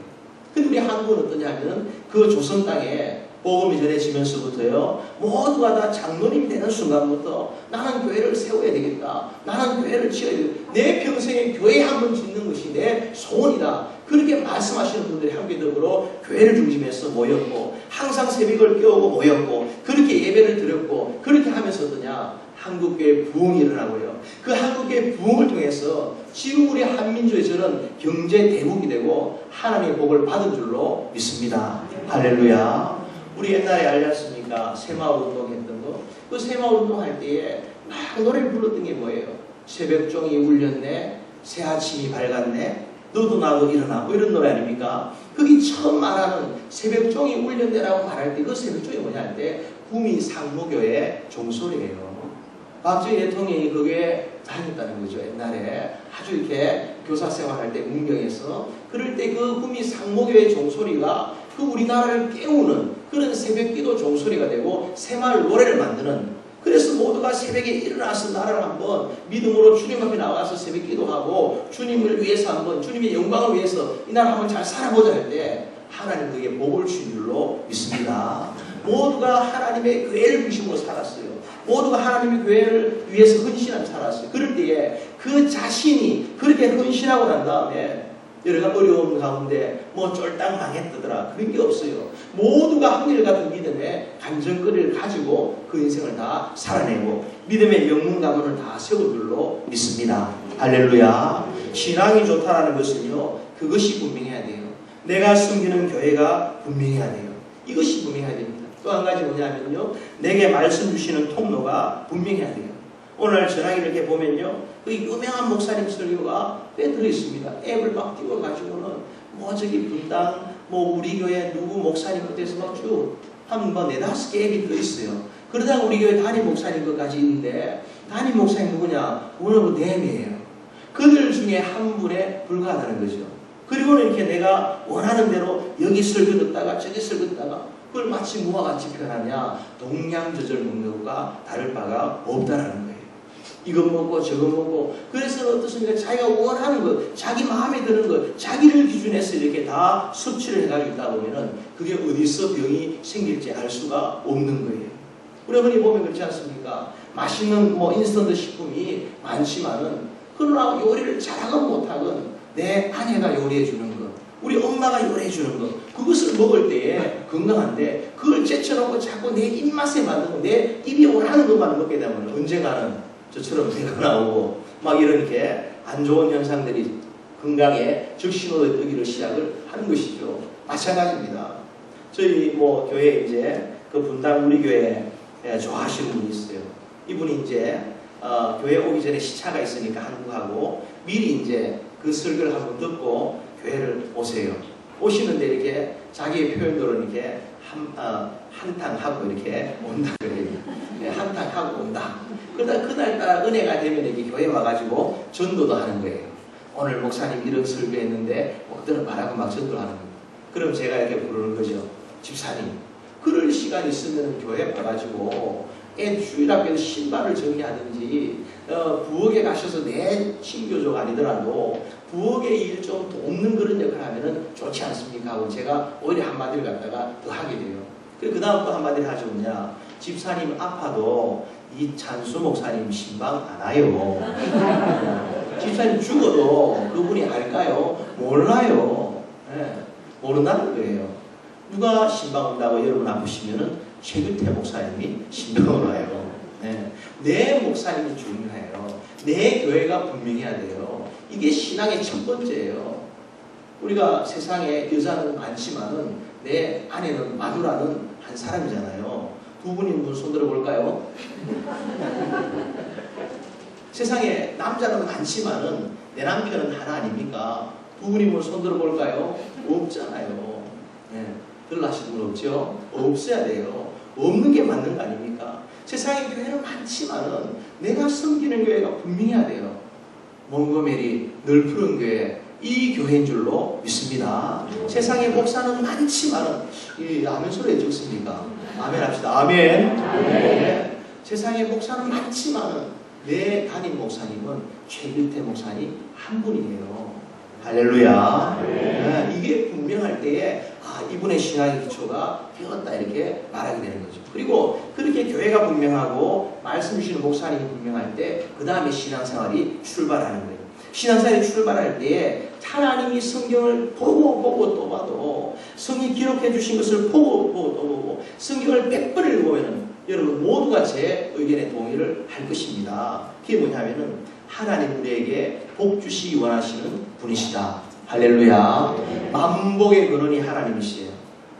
근데 우리 한국은 어떠냐면 그 조선 땅에 복음이 전해지면서부터요, 모두가 다 장로님이 되는 순간부터 나는 교회를 세워야 되겠다. 나는 교회를 지어야 되겠다. 내 평생에 교회 한 번 짓는 것이 내 소원이다. 그렇게 말씀하시는 분들이 한국적으로 교회를 중심해서 모였고, 항상 새벽을 깨우고 모였고, 그렇게 예배를 드렸고, 그렇게 하면서 어떠냐? 한국교회 부흥이 일어나고요. 그 한국교회 부흥을 통해서 지금 우리 한민족의 저는 경제 대국이 되고 하나님의 복을 받은 줄로 믿습니다. 할렐루야. 우리 옛날에 알지 않습니까? 새마을 운동했던 거. 그 새마을 운동할 때에 막 노래를 불렀던 게 뭐예요? 새벽종이 울렸네, 새 아침이 밝았네, 너도 나도 일어나, 뭐 이런 노래 아닙니까? 그게 처음 말하는 새벽종이 울렸네라고 말할 때 그 새벽종이 뭐냐 할 때 구미 상무교의 종소리예요. 박정희 대통령이 거기에 다녔다는 거죠. 옛날에 아주 이렇게 교사 생활할 때 문경에서. 그럴 때 그 구미 상무교의 종소리가 그 우리나라를 깨우는 그런 새벽기도 종소리가 되고 새마을 노래를 만드는, 그래서 모두가 새벽에 일어나서 나라를 한번 믿음으로 주님 앞에 나와서 새벽기도하고 주님을 위해서 한번, 주님의 영광을 위해서 이 나라 한번 잘 살아보자 할 때 하나님 그에게 복을 주신 줄로 믿습니다. 모두가 하나님의 교회를 중심으로 살았어요. 모두가 하나님의 교회를 위해서 헌신하며 살았어요. 그럴 때에 그 자신이 그렇게 헌신하고 난 다음에 여러 어려움 가운데 뭐 쫄딱 망했더라 그런 게 없어요. 모두가 한결같은 믿음의 간증거리를 가지고 그 인생을 다 살아내고 믿음의 명문 가문을 다 세운 줄로 믿습니다. 할렐루야. 신앙이 좋다라는 것은요, 그것이 분명해야 돼요. 내가 숨기는 교회가 분명해야 돼요. 이것이 분명해야 됩니다. 또 한 가지 뭐냐면요, 내게 말씀 주시는 통로가 분명해야 돼요. 오늘 전화기를 이렇게 보면요, 그 유명한 목사님 설교가 꽤 들어있습니다. 앱을 막 띄워가지고는 뭐 저기 분당 뭐 우리 교회 누구 목사님 끝에서 막 쭉 한 번 4-5개 앱이 들어있어요. 그러다가 우리 교회 담임 목사님 것까지 있는데, 담임 목사님 누구냐? 오늘 4명이에요. 그들 중에 한 분에 불과하다는 거죠. 그리고는 이렇게 내가 원하는 대로 여기 설교 듣다가 저기 설교 듣다가 그걸 마치 무와 같이 표현하냐, 동양저절 먹는 것과 다를 바가 없다라는 거예요. 이것 먹고 저것 먹고. 그래서 어떻습니까? 자기가 원하는 것, 자기 마음에 드는 것, 자기를 기준해서 이렇게 다 섭취를 해가지고 있다 보면은 그게 어디서 병이 생길지 알 수가 없는 거예요. 우리 어머니 보면 그렇지 않습니까? 맛있는 뭐 인스턴트 식품이 많지만은 그러나 요리를 잘하건 못하건 내 아내가 요리해 주는 것, 우리 엄마가 요리해 주는 것, 그것을 먹을 때에 건강한데 그걸 제쳐놓고 자꾸 내 입맛에 맞는 거, 내 입이 원하는 것만 먹게 되면 언젠가는 저처럼 배가 나오고 막 이렇게 안 좋은 현상들이 건강에 적신호를 뜨기를 시작을 하는 것이죠. 마찬가지입니다. 저희 뭐 교회 이제 그 분당 우리 교회 좋아하시는 분이 있어요. 이분이 이제 교회 오기 전에 시차가 있으니까 한국하고 미리 이제 그 설교를 한번 듣고 교회를 오세요. 오시는데 이렇게 자기의 표현대로 이렇게 한탕하고 이렇게 온다 그래요. 한탕하고 온다. 그러다 그날따라 은혜가 되면 이렇게 교회 와가지고 전도도 하는 거예요. 오늘 목사님 이런 설교했는데 어떤 바라고 막 전도를 하는 거예요. 그럼 제가 이렇게 부르는 거죠. 집사님, 그럴 시간이 있으면 교회 와가지고 애 주일학교에서 신발을 정리하든지 부엌에 가셔서 내 친교조가 아니더라도 부엌의 일 좀 돕는 그런 역할을 하면은 좋지 않습니까? 하고 제가 오히려 한마디를 갖다가 더 하게 돼요. 그리고 그 다음 또 한마디를 하죠. 뭐냐, 집사님 아파도 이 찬수 목사님 신방 안 와요. 집사님 죽어도 그분이 알까요? 몰라요. 네, 모른다는 거예요. 누가 신방 온다고 여러분 아프시면은 최규태 목사님이 신방을 와요. 네, 내 목사님이 중요해요. 내 교회가 분명해야 돼요. 이게 신앙의 첫 번째예요. 우리가 세상에 여자는 많지만은 내 아내는 마누라는 한 사람이잖아요. 두 분이 분 손들어 볼까요? 세상에 남자는 많지만은 내 남편은 하나 아닙니까? 두 분이 분 손들어 볼까요? 없잖아요. 들으려 하시는 분 없죠? 없어야 돼요. 없는 게 맞는 거 아닙니까? 세상에 교회는 많지만은 내가 섬기는 교회가 분명해야 돼요. 몽고메리 널푸른 교회, 이 교회인 줄로 믿습니다. 세상에 목사는 많지만은, 이 아멘 소리에 적습니까? 아멘 합시다. 아멘. 네. 세상에 목사는 많지만은 내 담임 목사님은 최일태 목사님 한 분이에요. 할렐루야. 네. 이게 분명할 때에 이분의 신앙의 기초가 되었다 이렇게 말하게 되는 거죠. 그리고 그렇게 교회가 분명하고 말씀 주시는 목사님이 분명할 때 그 다음에 신앙생활이 출발하는 거예요. 신앙생활이 출발할 때에 하나님이 성경을 보고 또 봐도 성경이 기록해 주신 것을 보고 또 보고 성경을 100번을 읽으면 여러분 모두가 제 의견에 동의를 할 것입니다. 그게 뭐냐면은 하나님 우리에게 복 주시기 원하시는 분이시다. 할렐루야. 만복의 근원이 하나님이시에요.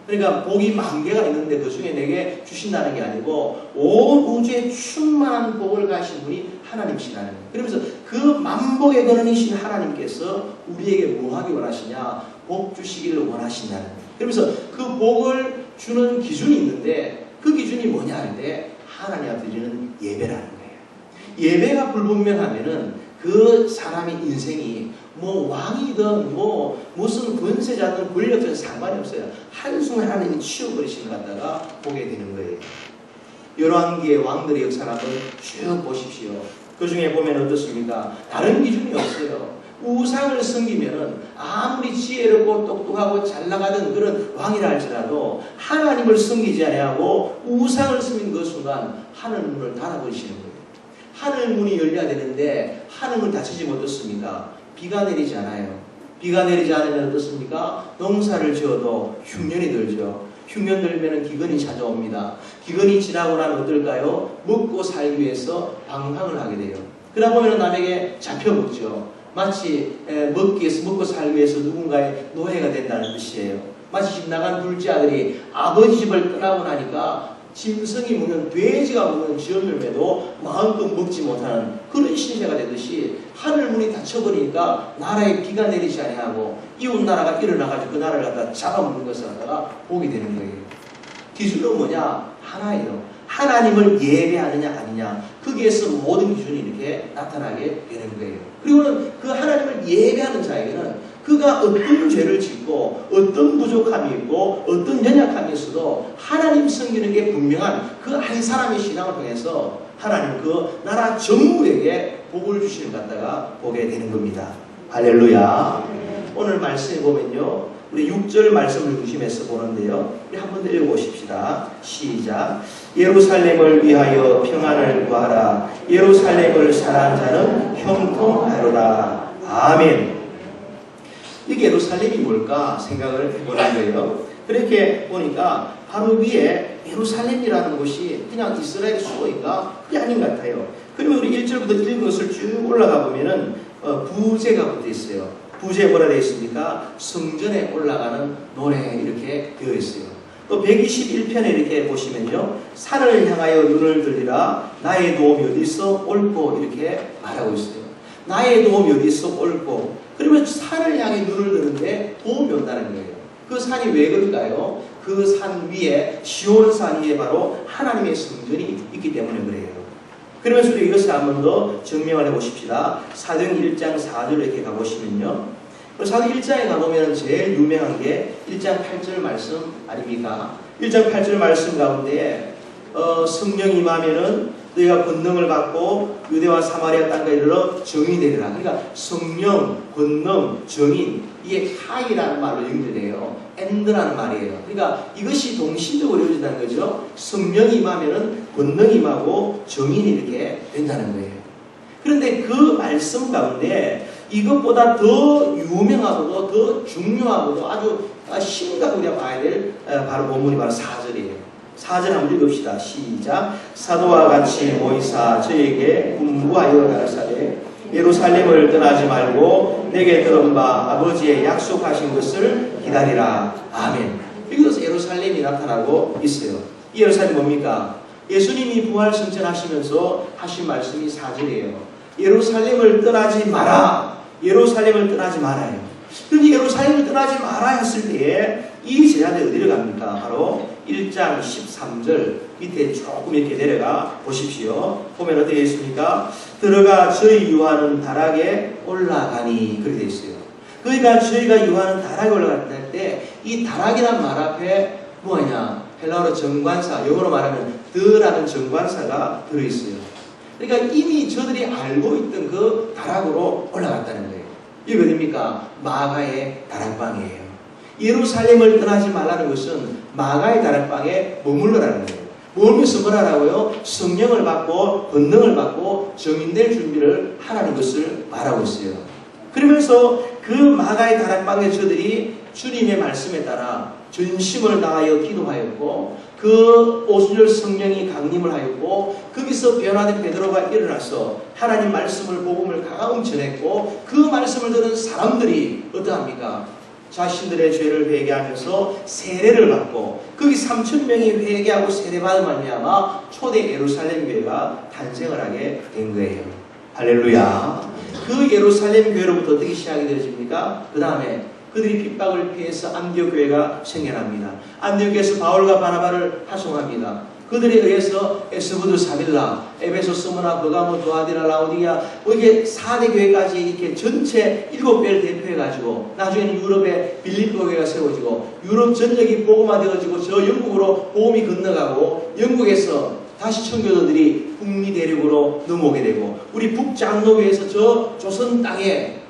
그러니까 복이 10,000개가 있는데 그 중에 내게 주신다는 게 아니고 온 우주에 충만한 복을 가신 분이 하나님이시라는 거예요. 그러면서 그 만복의 근원이신 하나님께서 우리에게 뭐 하기 원하시냐? 복 주시기를 원하신다는 거예요. 그러면서 그 복을 주는 기준이 있는데 그 기준이 뭐냐 할 때 하나님 앞에 드리는 예배라는 거예요. 예배가 불분명하면은 그 사람의 인생이 뭐 왕이든 뭐 무슨 권세자든 권력자든 상관이 없어요. 한순간 하나님이 치워버리시는 것 갖다가 보게 되는 거예요. 열왕기의 왕들의 역사를 한번 쭉 보십시오. 그 중에 보면 어떻습니까? 다른 기준이 없어요. 우상을 섬기면은 아무리 지혜롭고 똑똑하고 잘 나가던 그런 왕이라 할지라도 하나님을 섬기지 아니하고 우상을 섬긴 그 순간 하늘 문을 닫아버리시는 거예요. 하늘 문이 열려야 되는데 하늘을 닫히지 못했습니까? 비가 내리지 않아요. 비가 내리지 않으면 어떻습니까? 농사를 지어도 흉년이 들죠. 흉년 들면 기근이 찾아옵니다. 기근이 지나고 나면 어떨까요? 먹고 살기 위해서 방황을 하게 돼요. 그러다 보면 남에게 잡혀먹죠. 마치 먹고 살기 위해서 누군가의 노예가 된다는 뜻이에요. 마치 집 나간 둘째 아들이 아버지 집을 떠나고 나니까 짐승이 먹는 돼지가 먹는 지엄열매도 마음껏 먹지 못하는 그런 신세가 되듯이 하늘문이 닫혀버리니까 나라에 비가 내리지 아니하고 이웃 나라가 일어나가지고 그 나라를 갖다 잡아먹는 것을 갖다가 보게 되는 거예요. 기준은 뭐냐? 하나예요. 하나님을 예배하느냐 아니냐 거기에서 모든 기준이 이렇게 나타나게 되는 거예요. 그리고는 그 하나님을 예배하는 자에게는 그가 어떤 죄를 짓고 어떤 부족함이 있고 어떤 연약함이 있어도 하나님 섬기는 게 분명한 그 한 사람의 신앙을 통해서 하나님 그 나라 전부에게 복을 주시는 것 갖다가 보게 되는 겁니다. 할렐루야. 오늘 말씀에 보면요. 우리 6절 말씀을 중심해서 보는데요. 우리 한 번 더 읽어보십시다. 시작. 예루살렘을 위하여 평안을 구하라. 예루살렘을 사랑하는 자는 형통하리로다. 아멘. 이게 예루살렘이 뭘까 생각을 해보는 거예요. 그렇게 보니까 바로 위에 예루살렘이라는 곳이 그냥 이스라엘 수도인가? 그게 아닌 것 같아요. 그러면 우리 1절부터 읽은 것을 쭉 올라가 보면은 부제가 붙어 있어요. 부제에 뭐라 되어 있습니까? 성전에 올라가는 노래 이렇게 되어 있어요. 또 121편에 이렇게 보시면요. 산을 향하여 눈을 들리라. 나의 도움이 어디서 옳고 이렇게 말하고 있어요. 나의 도움이 어디서 옳고. 그러면 산을 향해 눈을 드는데 도움이 온다는 거예요. 그 산이 왜 그럴까요? 그 산 위에 시온산 위에 바로 하나님의 성전이 있기 때문에 그래요. 그러면서 우리 이것을 한 번 더 증명을 해보십시다. 사도행 1장 4절 이렇게 가보시면요. 사도행 1장에 가보면 제일 유명한 게 1장 8절 말씀 아닙니까? 1장 8절 말씀 가운데 성령이 임하면은 너희가 권능을 받고 유대와 사마리아 땅까지 이르러 정인이 되리라. 그러니까 성령, 권능, 정인 이게 하이라는 말로 연결돼요. 엔드라는 말이에요. 그러니까 이것이 동시적으로 이루어진다는 거죠. 성령이 임하면은 권능이 임하고 정인이 이렇게 된다는 거예요. 그런데 그 말씀 가운데 이것보다 더 유명하고도 더 중요하고도 아주 심각하게 우리가 봐야 될 바로 본문이 바로 4절이에요. 4절 한번 읽읍시다. 시작. 사도와 같이 모이사 저에게 분부하여 가라사대 예루살렘을 떠나지 말고 내게 들은 바 아버지의 약속하신 것을 기다리라. 아멘. 여기서 예루살렘이 나타나고 있어요. 이 예루살렘이 뭡니까? 예수님이 부활 승천하시면서 하신 말씀이 4절이에요. 예루살렘을 떠나지 마라. 예루살렘을 떠나지 말아요. 그런데 예루살렘을 떠나지 마라 했을 때에 이 제자들이 어디를 갑니까? 바로 1장 13절 밑에 조금 이렇게 내려가 보십시오. 보면 어떻게 되어 있습니까? 들어가 저희 유하는 다락에 올라가니 그렇게 되어 있어요. 그러니까 저희가 유하는 다락에 올라갈 때 이 다락이란 말 앞에 뭐냐? 헬라어로 정관사, 영어로 말하면 더라는 정관사가 들어있어요. 그러니까 이미 저들이 알고 있던 그 다락으로 올라갔다는 거예요. 이게 어딥니까? 마가의 다락방이에요. 예루살렘을 떠나지 말라는 것은 마가의 다락방에 머물러라는 거예요. 머물면서 뭐라고요? 성령을 받고 권능을 받고 정인될 준비를 하라는 것을 말하고 있어요. 그러면서 그 마가의 다락방에 저들이 주님의 말씀에 따라 전심을 다하여 기도하였고 그 오순절 성령이 강림을 하였고 거기서 변화된 베드로가 일어나서 하나님 말씀을 복음을 가까움 전했고 그 말씀을 들은 사람들이 어떠합니까? 자신들의 죄를 회개하면서 세례를 받고 거기 3,000명이 회개하고 세례받은 말미암아 초대 예루살렘 교회가 탄생을 하게 된 거예요. 할렐루야. 그 예루살렘 교회로부터 어떻게 시작이 되어집니까? 그 다음에 그들이 핍박을 피해서 안디옥 교회가 생겨납니다. 안디옥에서 바울과 바나바를 파송합니다. 그들에 의해서 에스보드 사빌라, 에베소, 스무나, 버가모, 도아디라, 라오디아 이렇게 4대 교회까지 이렇게 전체 7교회를 대표해가지고 나중에는 유럽에 빌립보 교회가 세워지고 유럽 전역이 복음화되어지고 저 영국으로 복음이 건너가고 영국에서 다시 청교도들이 북미 대륙으로 넘어오게 되고 우리 북장로교에서 저 조선 땅에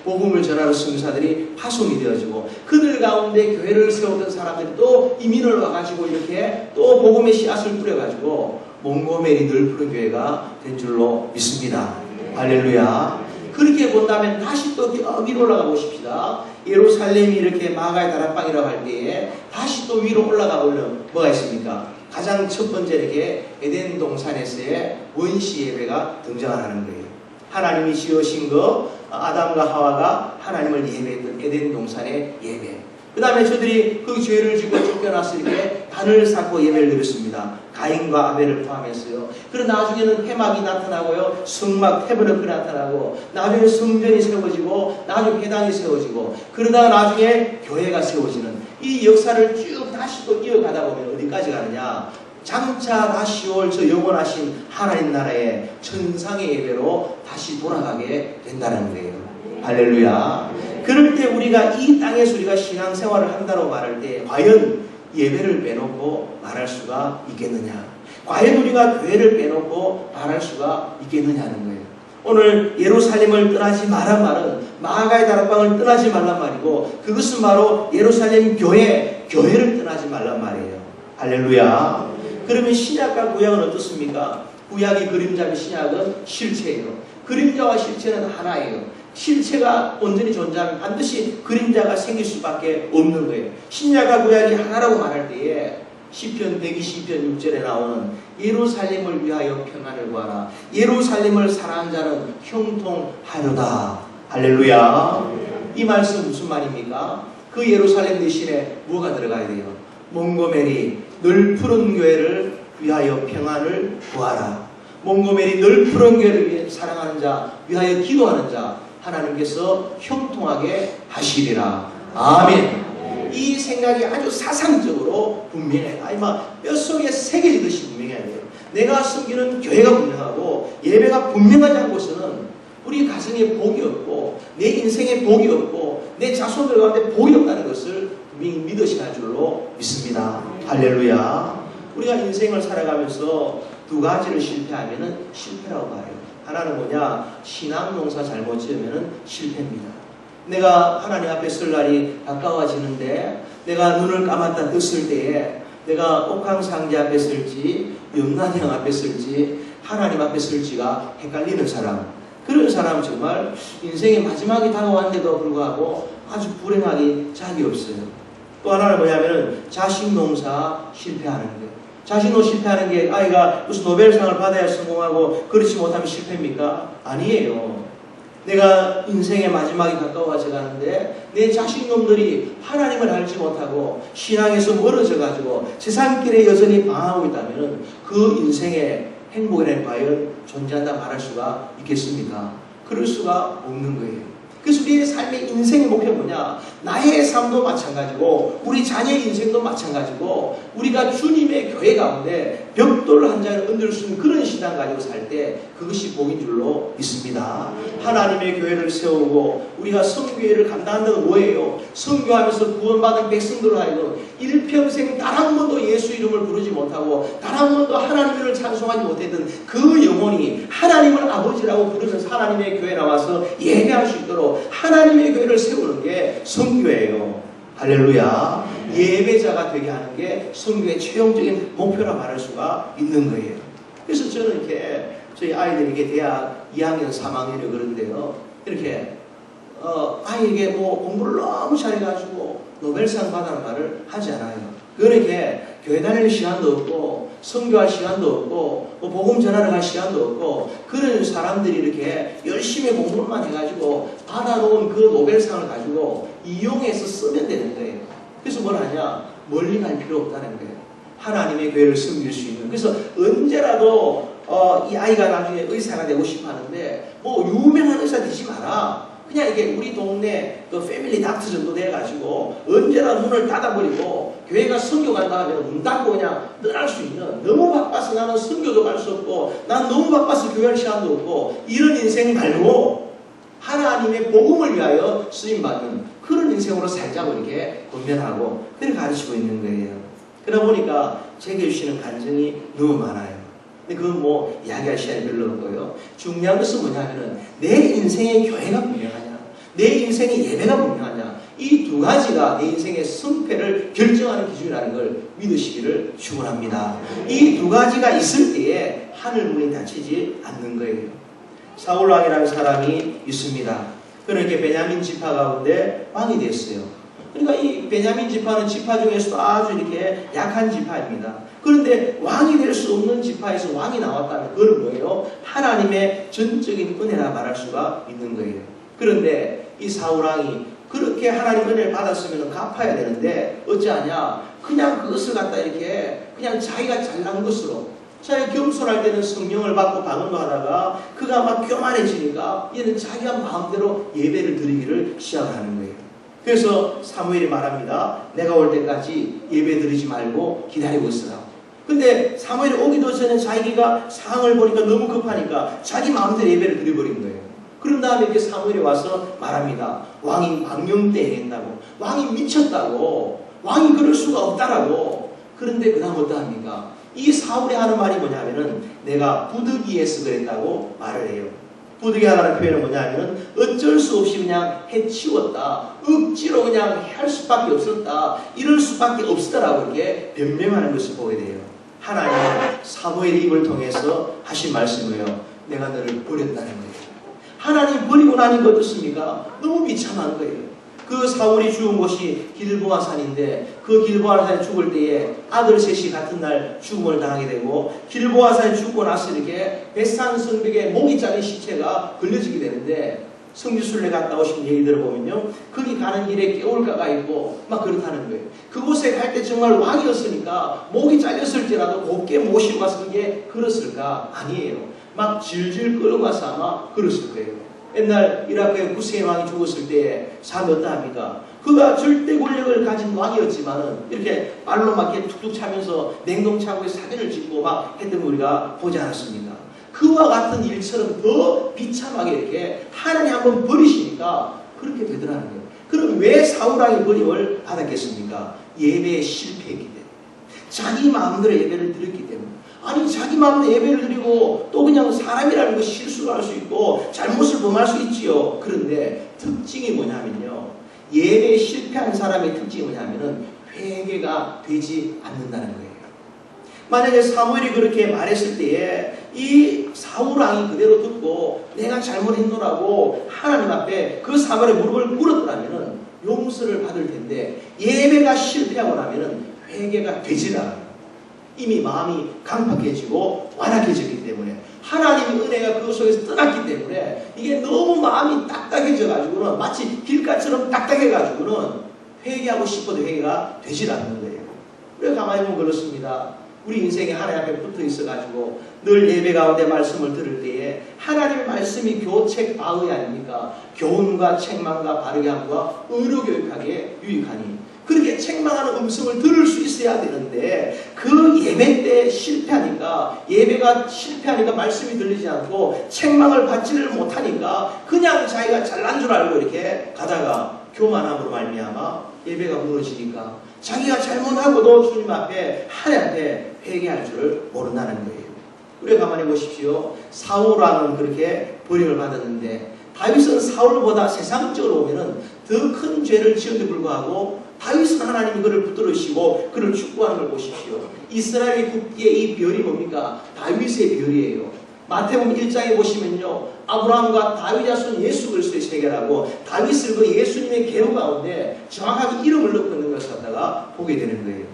복음을 전하는 선교사들이 파송이 되어지고 그들 가운데 교회를 세웠던 사람들이 또 이민을 와가지고 이렇게 또 복음의 씨앗을 뿌려가지고 몽고메리 넓은 교회가 된 줄로 믿습니다. 할렐루야. 그렇게 본다면 다시 또 위로 올라가 보십시다. 예루살렘이 이렇게 마가의 다락방이라고 할 때에 다시 또 위로 올라가 보면 뭐가 있습니까? 가장 첫 번째 이렇게 에덴 동산에서의 원시 예배가 등장을 하는 거예요. 하나님이 지으신 거 아담과 하와가 하나님을 예배했던 에덴 동산의 예배. 그 다음에 저들이 그 죄를 짓고 쫓겨났을 때 단을 쌓고 예배를 드렸습니다. 가인과 아벨을 포함했어요. 그리고 나중에는 회막이 나타나고요. 성막 태버너클이 나타나고 나중에 성전이 세워지고 나중에 회당이 세워지고 그러다가 나중에 교회가 세워지는 이 역사를 쭉 다시 또 이어가다 보면 어디까지 가느냐. 장차 다시 올 저 영원하신 하나님 나라의 천상의 예배로 다시 돌아가게 된다는 거예요. 할렐루야. 그럴 때 우리가 이 땅에서 우리가 신앙생활을 한다고 말할 때 과연 예배를 빼놓고 말할 수가 있겠느냐. 과연 우리가 교회를 빼놓고 말할 수가 있겠느냐는 거예요. 오늘 예루살렘을 떠나지 말란 말은 마가의 다락방을 떠나지 말란 말이고 그것은 바로 예루살렘 교회를 떠나지 말란 말이에요. 할렐루야. 그러면 신약과 구약은 어떻습니까? 구약이 그림자면 신약은 실체예요. 그림자와 실체는 하나예요. 실체가 온전히 존재하면 반드시 그림자가 생길 수밖에 없는 거예요. 신약과 구약이 하나라고 말할 때에 시편 122편 6절에 나오는 예루살렘을 위하여 평안을 구하라. 예루살렘을 사랑하는 자는 형통하려다. 할렐루야. 이 말씀 무슨 말입니까? 그 예루살렘 대신에 뭐가 들어가야 돼요? 몽고메리 넓푸른 교회를 위하여 평안을 구하라. 몽고메리 넓푸른 교회를 위해 사랑하는 자, 위하여 기도하는 자 하나님께서 형통하게 하시리라. 아멘. 이 생각이 아주 사상적으로 분명해요. 아니 막 뼛속에 새겨지듯이 분명해야 돼요. 내가 섬기는 교회가 분명하고 예배가 분명하지 않고서는 우리 가정에 복이 없고 내 인생에 복이 없고 내 자손들 가운데 복이 없다는 것을 분명히 믿으셔야 할 줄로 믿습니다. 할렐루야. 우리가 인생을 살아가면서 두 가지를 실패하면 실패라고 봐요. 하나는 뭐냐? 신앙농사 잘못 지으면 실패입니다. 내가 하나님 앞에 설 날이 가까워지는데 내가 눈을 감았다 떴을 때에 내가 옥황상제 앞에 설지 염라대왕 앞에 설지 하나님 앞에 설지가 헷갈리는 사람, 그런 사람 정말 인생의 마지막이 다가왔는데도 불구하고 아주 불행하기 짝이 없어요. 또 하나는 뭐냐면 자식 농사 실패하는 거예요. 자식 농사 실패하는 게 아이가 무슨 노벨상을 받아야 성공하고 그렇지 못하면 실패입니까? 아니에요. 내가 인생의 마지막이 가까워져 가는데 내 자식놈들이 하나님을 알지 못하고 신앙에서 멀어져 가지고 세상길에 여전히 방황하고 있다면 그 인생의 행복이라는 과연 존재한다 말할 수가 있겠습니까? 그럴 수가 없는 거예요. 그래서 우리의 삶의 인생의 목표는 뭐냐? 나의 삶도 마찬가지고 우리 자녀의 인생도 마찬가지고 우리가 주님의 교회 가운데 벽돌 한 장을 얹을 수 있는 그런 신앙 가지고 살 때 그것이 복인 줄로 믿습니다. 하나님의 교회를 세우고 우리가 선교회를 감당한다는 뭐예요? 선교하면서 구원받은 백성들을 하여금 일평생 단 한 번도 예수 이름을 부르지 못하고 단 한 번도 하나님을 찬송하지 못했던 그 영혼이 하나님을 아버지라고 부르면서 하나님의 교회에 나와서 예배할 수 있도록 하나님의 교회를 세우는 게 선교예요. 할렐루야. 예배자가 되게 하는 게 선교의 최종적인 목표라 말할 수가 있는 거예요. 그래서 저는 이렇게 저희 아이들에게 대학 2학년, 3학년이 그런데요. 이렇게 아이에게 뭐 공부를 너무 잘해가지고 노벨상 받아는 말을 하지 않아요. 그렇게 교회 다닐 시간도 없고 선교할 시간도 없고 뭐 복음 전하러 갈 시간도 없고 그런 사람들이 이렇게 열심히 공부만 해가지고 받아놓은 그 노벨상을 가지고 이용해서 쓰면 되는 거예요. 그래서 뭘 하냐? 멀리 갈 필요 없다는 거예요. 하나님의 교회를 섬길 수 있는. 그래서 언제라도 이 아이가 나중에 의사가 되고 싶어 하는데 뭐 유명한 의사 되지 마라. 그냥 이게 우리 동네 그 패밀리 닥터 정도 돼가지고 언제나 문을 닫아버리고 교회가 선교 간다 하면 문 닫고 그냥 떠날 수 있는, 너무 바빠서 나는 선교도 갈 수 없고 난 너무 바빠서 교회할 시간도 없고 이런 인생 말고 하나님의 복음을 위하여 쓰임받는 그런 인생으로 살자고 이렇게 권면하고 그렇게 가르치고 있는 거예요. 그러다 보니까 제게 주시는 간증이 너무 많아요. 근데 그건 뭐 이야기할 시간이 별로 없고요. 중요한 것은 뭐냐면은 내 인생의 교회가 분명하냐, 내 인생의 예배가 분명하냐, 이 두 가지가 내 인생의 승패를 결정하는 기준이라는 걸 믿으시기를 축원합니다. 이 두 가지가 있을 때에 하늘 문이 닫히지 않는 거예요. 사울 왕이라는 사람이 있습니다. 그는 이렇게 베냐민 지파 가운데 왕이 됐어요. 그러니까 이 베냐민 지파는 지파 중에서도 아주 이렇게 약한 지파입니다. 그런데 왕이 될 수 없는 지파에서 왕이 나왔다면 그건 뭐예요? 하나님의 전적인 은혜라 말할 수가 있는 거예요. 그런데 이 사울왕이 그렇게 하나님 은혜를 받았으면 갚아야 되는데 어찌하냐? 그냥 그것을 갖다 이렇게 그냥 자기가 잘난 것으로, 자기가 겸손할 때는 성령을 받고 방언도 하다가 그가 막 교만해지니까 이는 자기가 마음대로 예배를 드리기를 시작하는 거예요. 그래서 사무엘이 말합니다. 내가 올 때까지 예배 드리지 말고 기다리고 있으라고. 근데 사무엘이 오기도 전에 자기가 상황을 보니까 너무 급하니까 자기 마음대로 예배를 드려버린 거예요. 그런 다음에 이렇게 사무엘이 와서 말합니다. 왕이 망령때 행했다고, 왕이 미쳤다고, 왕이 그럴 수가 없다라고. 그런데 그 다음 어떠합니까? 이 사울이 하는 말이 뭐냐면은 내가 부득이해서 그랬다고 말을 해요. 부득이하다는 표현은 뭐냐면 어쩔 수 없이 그냥 해치웠다, 억지로 그냥 할 수밖에 없었다, 이럴 수밖에 없었다라고 이렇게 변명하는 것을 보게 돼요. 하나님은 사무엘의 입을 통해서 하신 말씀이에요. 내가 너를 버렸다는 거예요. 하나님 버리고 나니까 어떻습니까? 너무 비참한 거예요. 그 사울이 죽은 곳이 길보아 산인데 그 길보아 산에 죽을 때에 아들 셋이 같은 날 죽음을 당하게 되고 길보아 산에 죽고 나서 이렇게 벳산 성벽에 목이 잘린 시체가 걸려지게 되는데 성지순례 갔다 오신 얘기 들어보면요, 거기 가는 길에 개울가가 있고 막 그렇다는 거예요. 그곳에 갈 때 정말 왕이었으니까 목이 잘렸을지라도 곱게 모시고 가서 그게 그랬을까? 아니에요. 막 질질 끌어가서 아마 그랬을 거예요. 옛날 이라크의 후세인 왕이 죽었을 때 사람이 어떠합니까? 그가 절대 권력을 가진 왕이었지만은 이렇게 말로 막 이렇게 툭툭 차면서 냉동차고에 사진을 찍고 막 했던 거 우리가 보지 않았습니까? 그와 같은 일처럼 더 비참하게 이렇게 하나님 한번 버리시니까 그렇게 되더라는 거예요. 그럼 왜 사울왕이 버림을 받았겠습니까? 예배에 실패했기 때문에, 자기 마음대로 예배를 드렸기 때문에. 아니 자기 마음대로 예배를 드리고 또 그냥 사람이라는 것이 실수를 할 수 있고 잘못을 범할 수 있지요. 그런데 특징이 뭐냐면요, 예배에 실패한 사람의 특징이 뭐냐면은 회개가 되지 않는다는 거예요. 만약에 사무엘이 그렇게 말했을 때에 이 사울왕이 그대로 듣고 내가 잘못했노라고 하나님 앞에 그 사무엘의 무릎을 꿇었더라면은 용서를 받을 텐데 예배가 실패하고 나면은 회개가 되질 않아요. 이미 마음이 강팍해지고 완악해졌기 때문에, 하나님의 은혜가 그 속에서 떠났기 때문에 이게 너무 마음이 딱딱해져 가지고는 마치 길가처럼 딱딱해 가지고는 회개하고 싶어도 회개가 되질 않는 거예요. 그래서 가만히 보면 그렇습니다. 우리 인생에 하나님 앞에 붙어 있어가지고 늘 예배 가운데 말씀을 들을 때에 하나님의 말씀이 교책 바의 아닙니까? 교훈과 책망과 바르게 함과 의로 교육하기에 유익하니 그렇게 책망하는 음성을 들을 수 있어야 되는데 그 예배 때 실패하니까 예배가 실패하니까 말씀이 들리지 않고 책망을 받지를 못하니까 그냥 자기가 잘난 줄 알고 이렇게 가다가 교만함으로 말미암아 예배가 무너지니까 자기가 잘못하고도 주님 앞에 하나님 앞에 회개할 줄을 모른다는 거예요. 우리가 가만히 보십시오. 사울왕은 그렇게 버림을 받았는데 다윗은 사울보다 세상적으로 보면은 더 큰 죄를 지었는데 불구하고 다윗은 하나님이 그를 붙들으시고 그를 축복하는 걸 보십시오. 이스라엘의 국기의 이 별이 뭡니까? 다윗의 별이에요. 마태복음 1장에 보시면요, 아브라함과 다윗 자손 예수 그리스도의 세계라고 다윗을 그 예수님의 계로 가운데 정확하게 이름을 넣고 있는 것을 갖다가 보게 되는 거예요.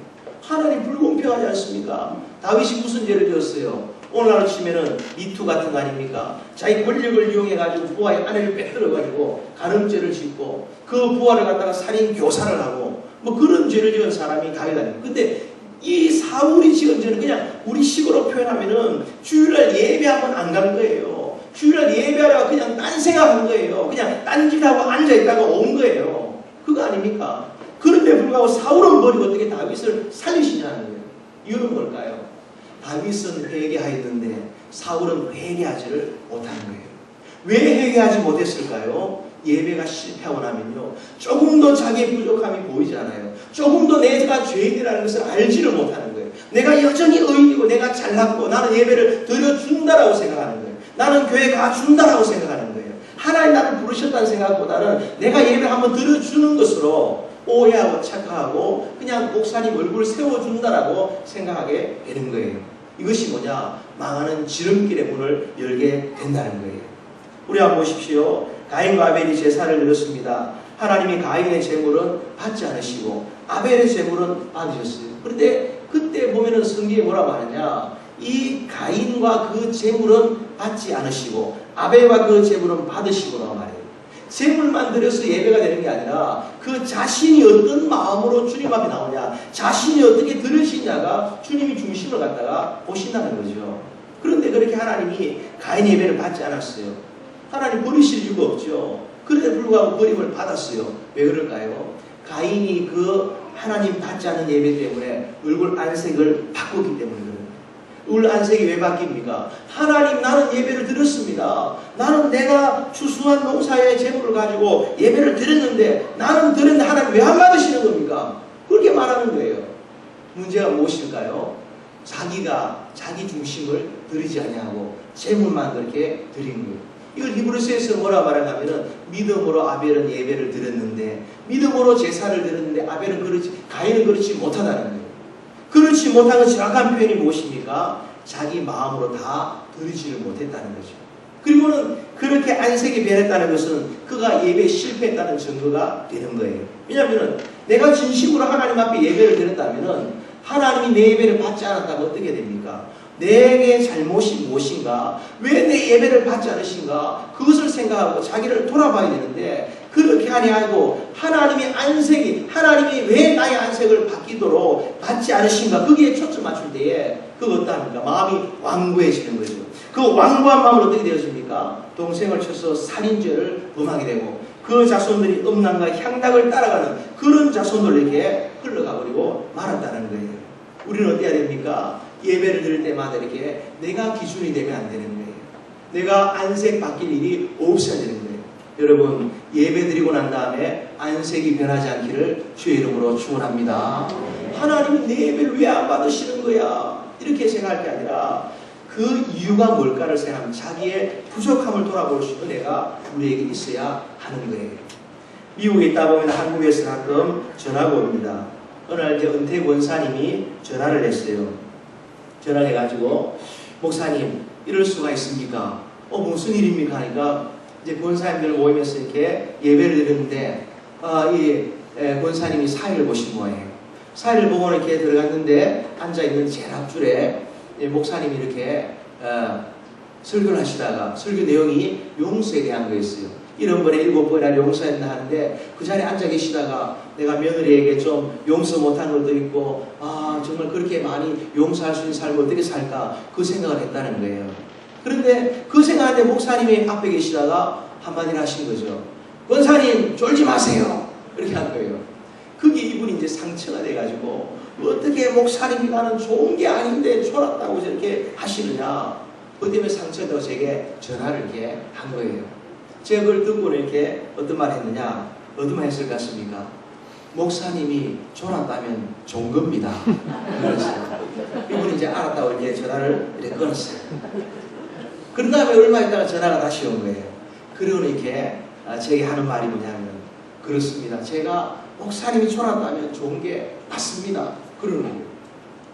하나님 불공평하지 않습니까? 다윗이 무슨 죄를 지었어요? 오늘날 치면은 미투 같은 거 아닙니까? 자기 권력을 이용해가지고 부하의 아내를 빼들어가지고 간음죄를 짓고 그 부하를 갖다가 살인 교사를 하고 뭐 그런 죄를 지은 사람이 다윗 아닙니까? 근데 이 사울이 지은 죄는 그냥 우리 식으로 표현하면은 주일날 예배하면 안 간 거예요. 주일날 예배하다가 그냥 딴 생각한 거예요. 그냥 딴짓하고 앉아있다가 온 거예요. 그거 아닙니까? 그런데 불구하고 사울은 버리고 어떻게 다윗을 살리시냐는 거예요. 이유는 뭘까요? 다윗은 회개하였는데 사울은 회개하지를 못한 거예요. 왜 회개하지 못했을까요? 예배가 실패하고 나면요, 조금 더 자기의 부족함이 보이잖아요. 조금 더 내가 죄인이라는 것을 알지를 못하는 거예요. 내가 여전히 의인이고 내가 잘났고 나는 예배를 드려준다라고 생각하는 거예요. 나는 교회 가준다라고 생각하는 거예요. 하나님 나를 부르셨다는 생각보다는 내가 예배를 한번 드려주는 것으로 오해하고 착각하고 그냥 목사님 얼굴을 세워준다라고 생각하게 되는 거예요. 이것이 뭐냐? 망하는 지름길의 문을 열게 된다는 거예요. 우리 한번 보십시오. 가인과 아벨이 제사를 드렸습니다. 하나님이 가인의 제물은 받지 않으시고 아벨의 제물은 받으셨어요. 그런데 그때 보면은 성경에 뭐라고 하느냐? 이 가인과 그 제물은 받지 않으시고 아벨과 그 제물은 받으시고라고 말해요. 제물만 드려서 예배가 되는 게 아니라 그 자신이 어떤 마음으로 주님 앞에 나오냐, 자신이 어떻게 들으시냐가 주님이 중심을 갖다가 보신다는 거죠. 그런데 그렇게 하나님이 가인 예배를 받지 않았어요. 하나님 버리실 이유가 없죠. 그런데 불구하고 버림을 받았어요. 왜 그럴까요? 가인이 그 하나님 받지 않은 예배 때문에 얼굴 안색을 바꾸기 때문에 그래요. 얼굴 안색이 왜 바뀝니까? 하나님, 나는 예배를 드렸습니다. 나는 내가 추수한 농사의 재물을 가지고 예배를 드렸는데 나는 드렸는데 하나님 왜 안 받으시는 겁니까? 그렇게 말하는 거예요. 문제가 무엇일까요? 자기가 자기 중심을 드리지 아니하고 재물만 그렇게 드린 거예요. 이걸 히브리서에서 뭐라 말하냐면은 믿음으로 아벨은 예배를 드렸는데 믿음으로 제사를 드렸는데 가인은 그렇지 못하다는 거예요. 그렇지 못한 정확한 표현이 무엇입니까? 자기 마음으로 다 드리지를 못했다는 거죠. 그리고는 그렇게 안색이 변했다는 것은 그가 예배에 실패했다는 증거가 되는 거예요. 왜냐하면 내가 진심으로 하나님 앞에 예배를 드렸다면 하나님이 내 예배를 받지 않았다면 어떻게 됩니까? 내게 잘못이 무엇인가? 왜 내 예배를 받지 않으신가? 그것을 생각하고 자기를 돌아봐야 되는데 그렇게 아니하고 하나님의 안색이, 하나님이 왜 나의 안색을 바뀌도록 받지 않으신가? 거기에 초점 맞출 때에 그거 어떠합니까? 마음이 완고해지는 거죠. 그 완고한 마음은 어떻게 되어집니까? 동생을 쳐서 살인죄를 범하게 되고 그 자손들이 음란과 향락을 따라가는 그런 자손들에게 흘러가버리고 말았다는 거예요. 우리는 어때야 됩니까? 예배를 드릴 때마다 이렇게 내가 기준이 되면 안 되는 거예요. 내가 안색 바뀔 일이 없어야 되는 거예요. 여러분, 예배 드리고 난 다음에 안색이 변하지 않기를 주의 이름으로 축원합니다. 하나님은 내 예배를 왜 안 받으시는 거야? 이렇게 생각할 게 아니라 그 이유가 뭘까를 생각하면 자기의 부족함을 돌아볼 수 있는 은혜가 우리에게 있어야 하는 거예요. 미국에 있다 보면 한국에서 가끔 전화가 옵니다. 어느 날 이제 은퇴 권사님이 전화를 했어요. 전화를 해가지고 목사님 이럴 수가 있습니까? 무슨 일입니까? 하니까 이제 권사님들 모이면서 이렇게 예배를 드렸는데 이 권사님이 사회를 보신 거예요. 사회를 보고 이렇게 들어갔는데 앉아있는 제일 앞줄에 목사님이 이렇게 설교를 하시다가 설교 내용이 용서에 대한 거였어요. 7번에 7번이나 용서했나 하는데 그 자리에 앉아 계시다가 내가 며느리에게 좀 용서 못한 것도 있고 정말 그렇게 많이 용서할 수 있는 삶을 어떻게 살까 그 생각을 했다는 거예요. 그런데 그 생각할 때 목사님이 앞에 계시다가 한마디를 하신 거죠. 권사님 쫄지 마세요. 이렇게 한 거예요. 그게 이분이 이제 상처가 돼가지고 어떻게 목사님이 나는 좋은 게 아닌데 졸았다고 저렇게 하시느냐. 그 때문에 상처되어 제게 전화를 이렇게 한 거예요. 제가 그걸 듣고는 이렇게 어떤 말 했느냐. 어떤 말 했을 것 같습니까? 목사님이 졸았다면 좋은 겁니다. 그랬어요. 이분이 이제 알았다고 이렇게 전화를 이렇게 끊었어요. 그런 다음에 얼마 있다가 전화가 다시 온 거예요. 그리고는 이렇게 제게 하는 말이 뭐냐면 그렇습니다. 제가 목사님이 졸았다면 좋은 게 맞습니다. 그러는 거예요.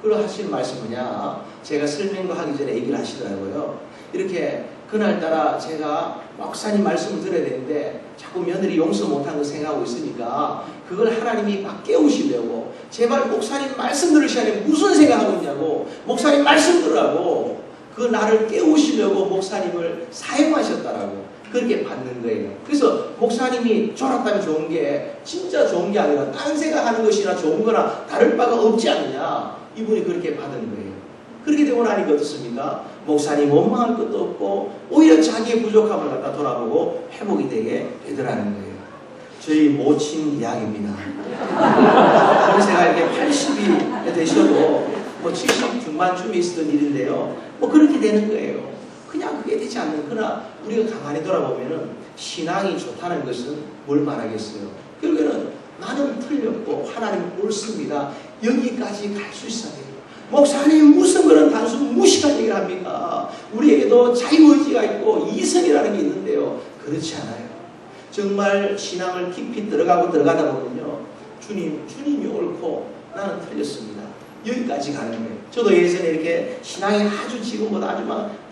그걸 하시는 말씀 뭐냐. 제가 설명도 하기 전에 얘기를 하시더라고요. 이렇게 그날따라 제가 목사님 말씀을 들어야 되는데 자꾸 며느리 용서 못한 거 생각하고 있으니까 그걸 하나님이 막 깨우시려고 제발 목사님 말씀 들을 시간에 무슨 생각하고 있냐고 목사님 말씀 들으라고 그 나를 깨우시려고 목사님을 사용하셨다라고 그렇게 받는 거예요. 그래서 목사님이 졸았다면 좋은 게 진짜 좋은 게 아니라 딴 생각하는 것이나 좋은 거나 다를 바가 없지 않느냐 이분이 그렇게 받은 거예요. 그렇게 되고 나니까 어떻습니까? 목사님 원망할 것도 없고 오히려 자기의 부족함을 갖다 돌아보고 회복이 되게 되더라는 거예요. 저희 모친 이야기입니다. 연세가 이렇게 80이 되셔도 뭐 70 중반쯤에 있었던 일인데요. 뭐 그렇게 되는 거예요. 그냥 그게 되지 않는 그러나 우리가 가만히 돌아보면은 신앙이 좋다는 것은 뭘 말하겠어요. 결국에는 나는 틀렸고 하나님은 옳습니다. 여기까지 갈 수 있어야 돼요. 목사님 무슨 그런 단순 무식한 얘기를 합니까? 우리에게도 자유의지가 있고 이성이라는 게 있는데요. 그렇지 않아요. 정말 신앙을 깊이 들어가다 보면요. 주님이 옳고 나는 틀렸습니다. 여기까지 가는 거예요. 저도 예전에 이렇게 신앙이 아주 지금보다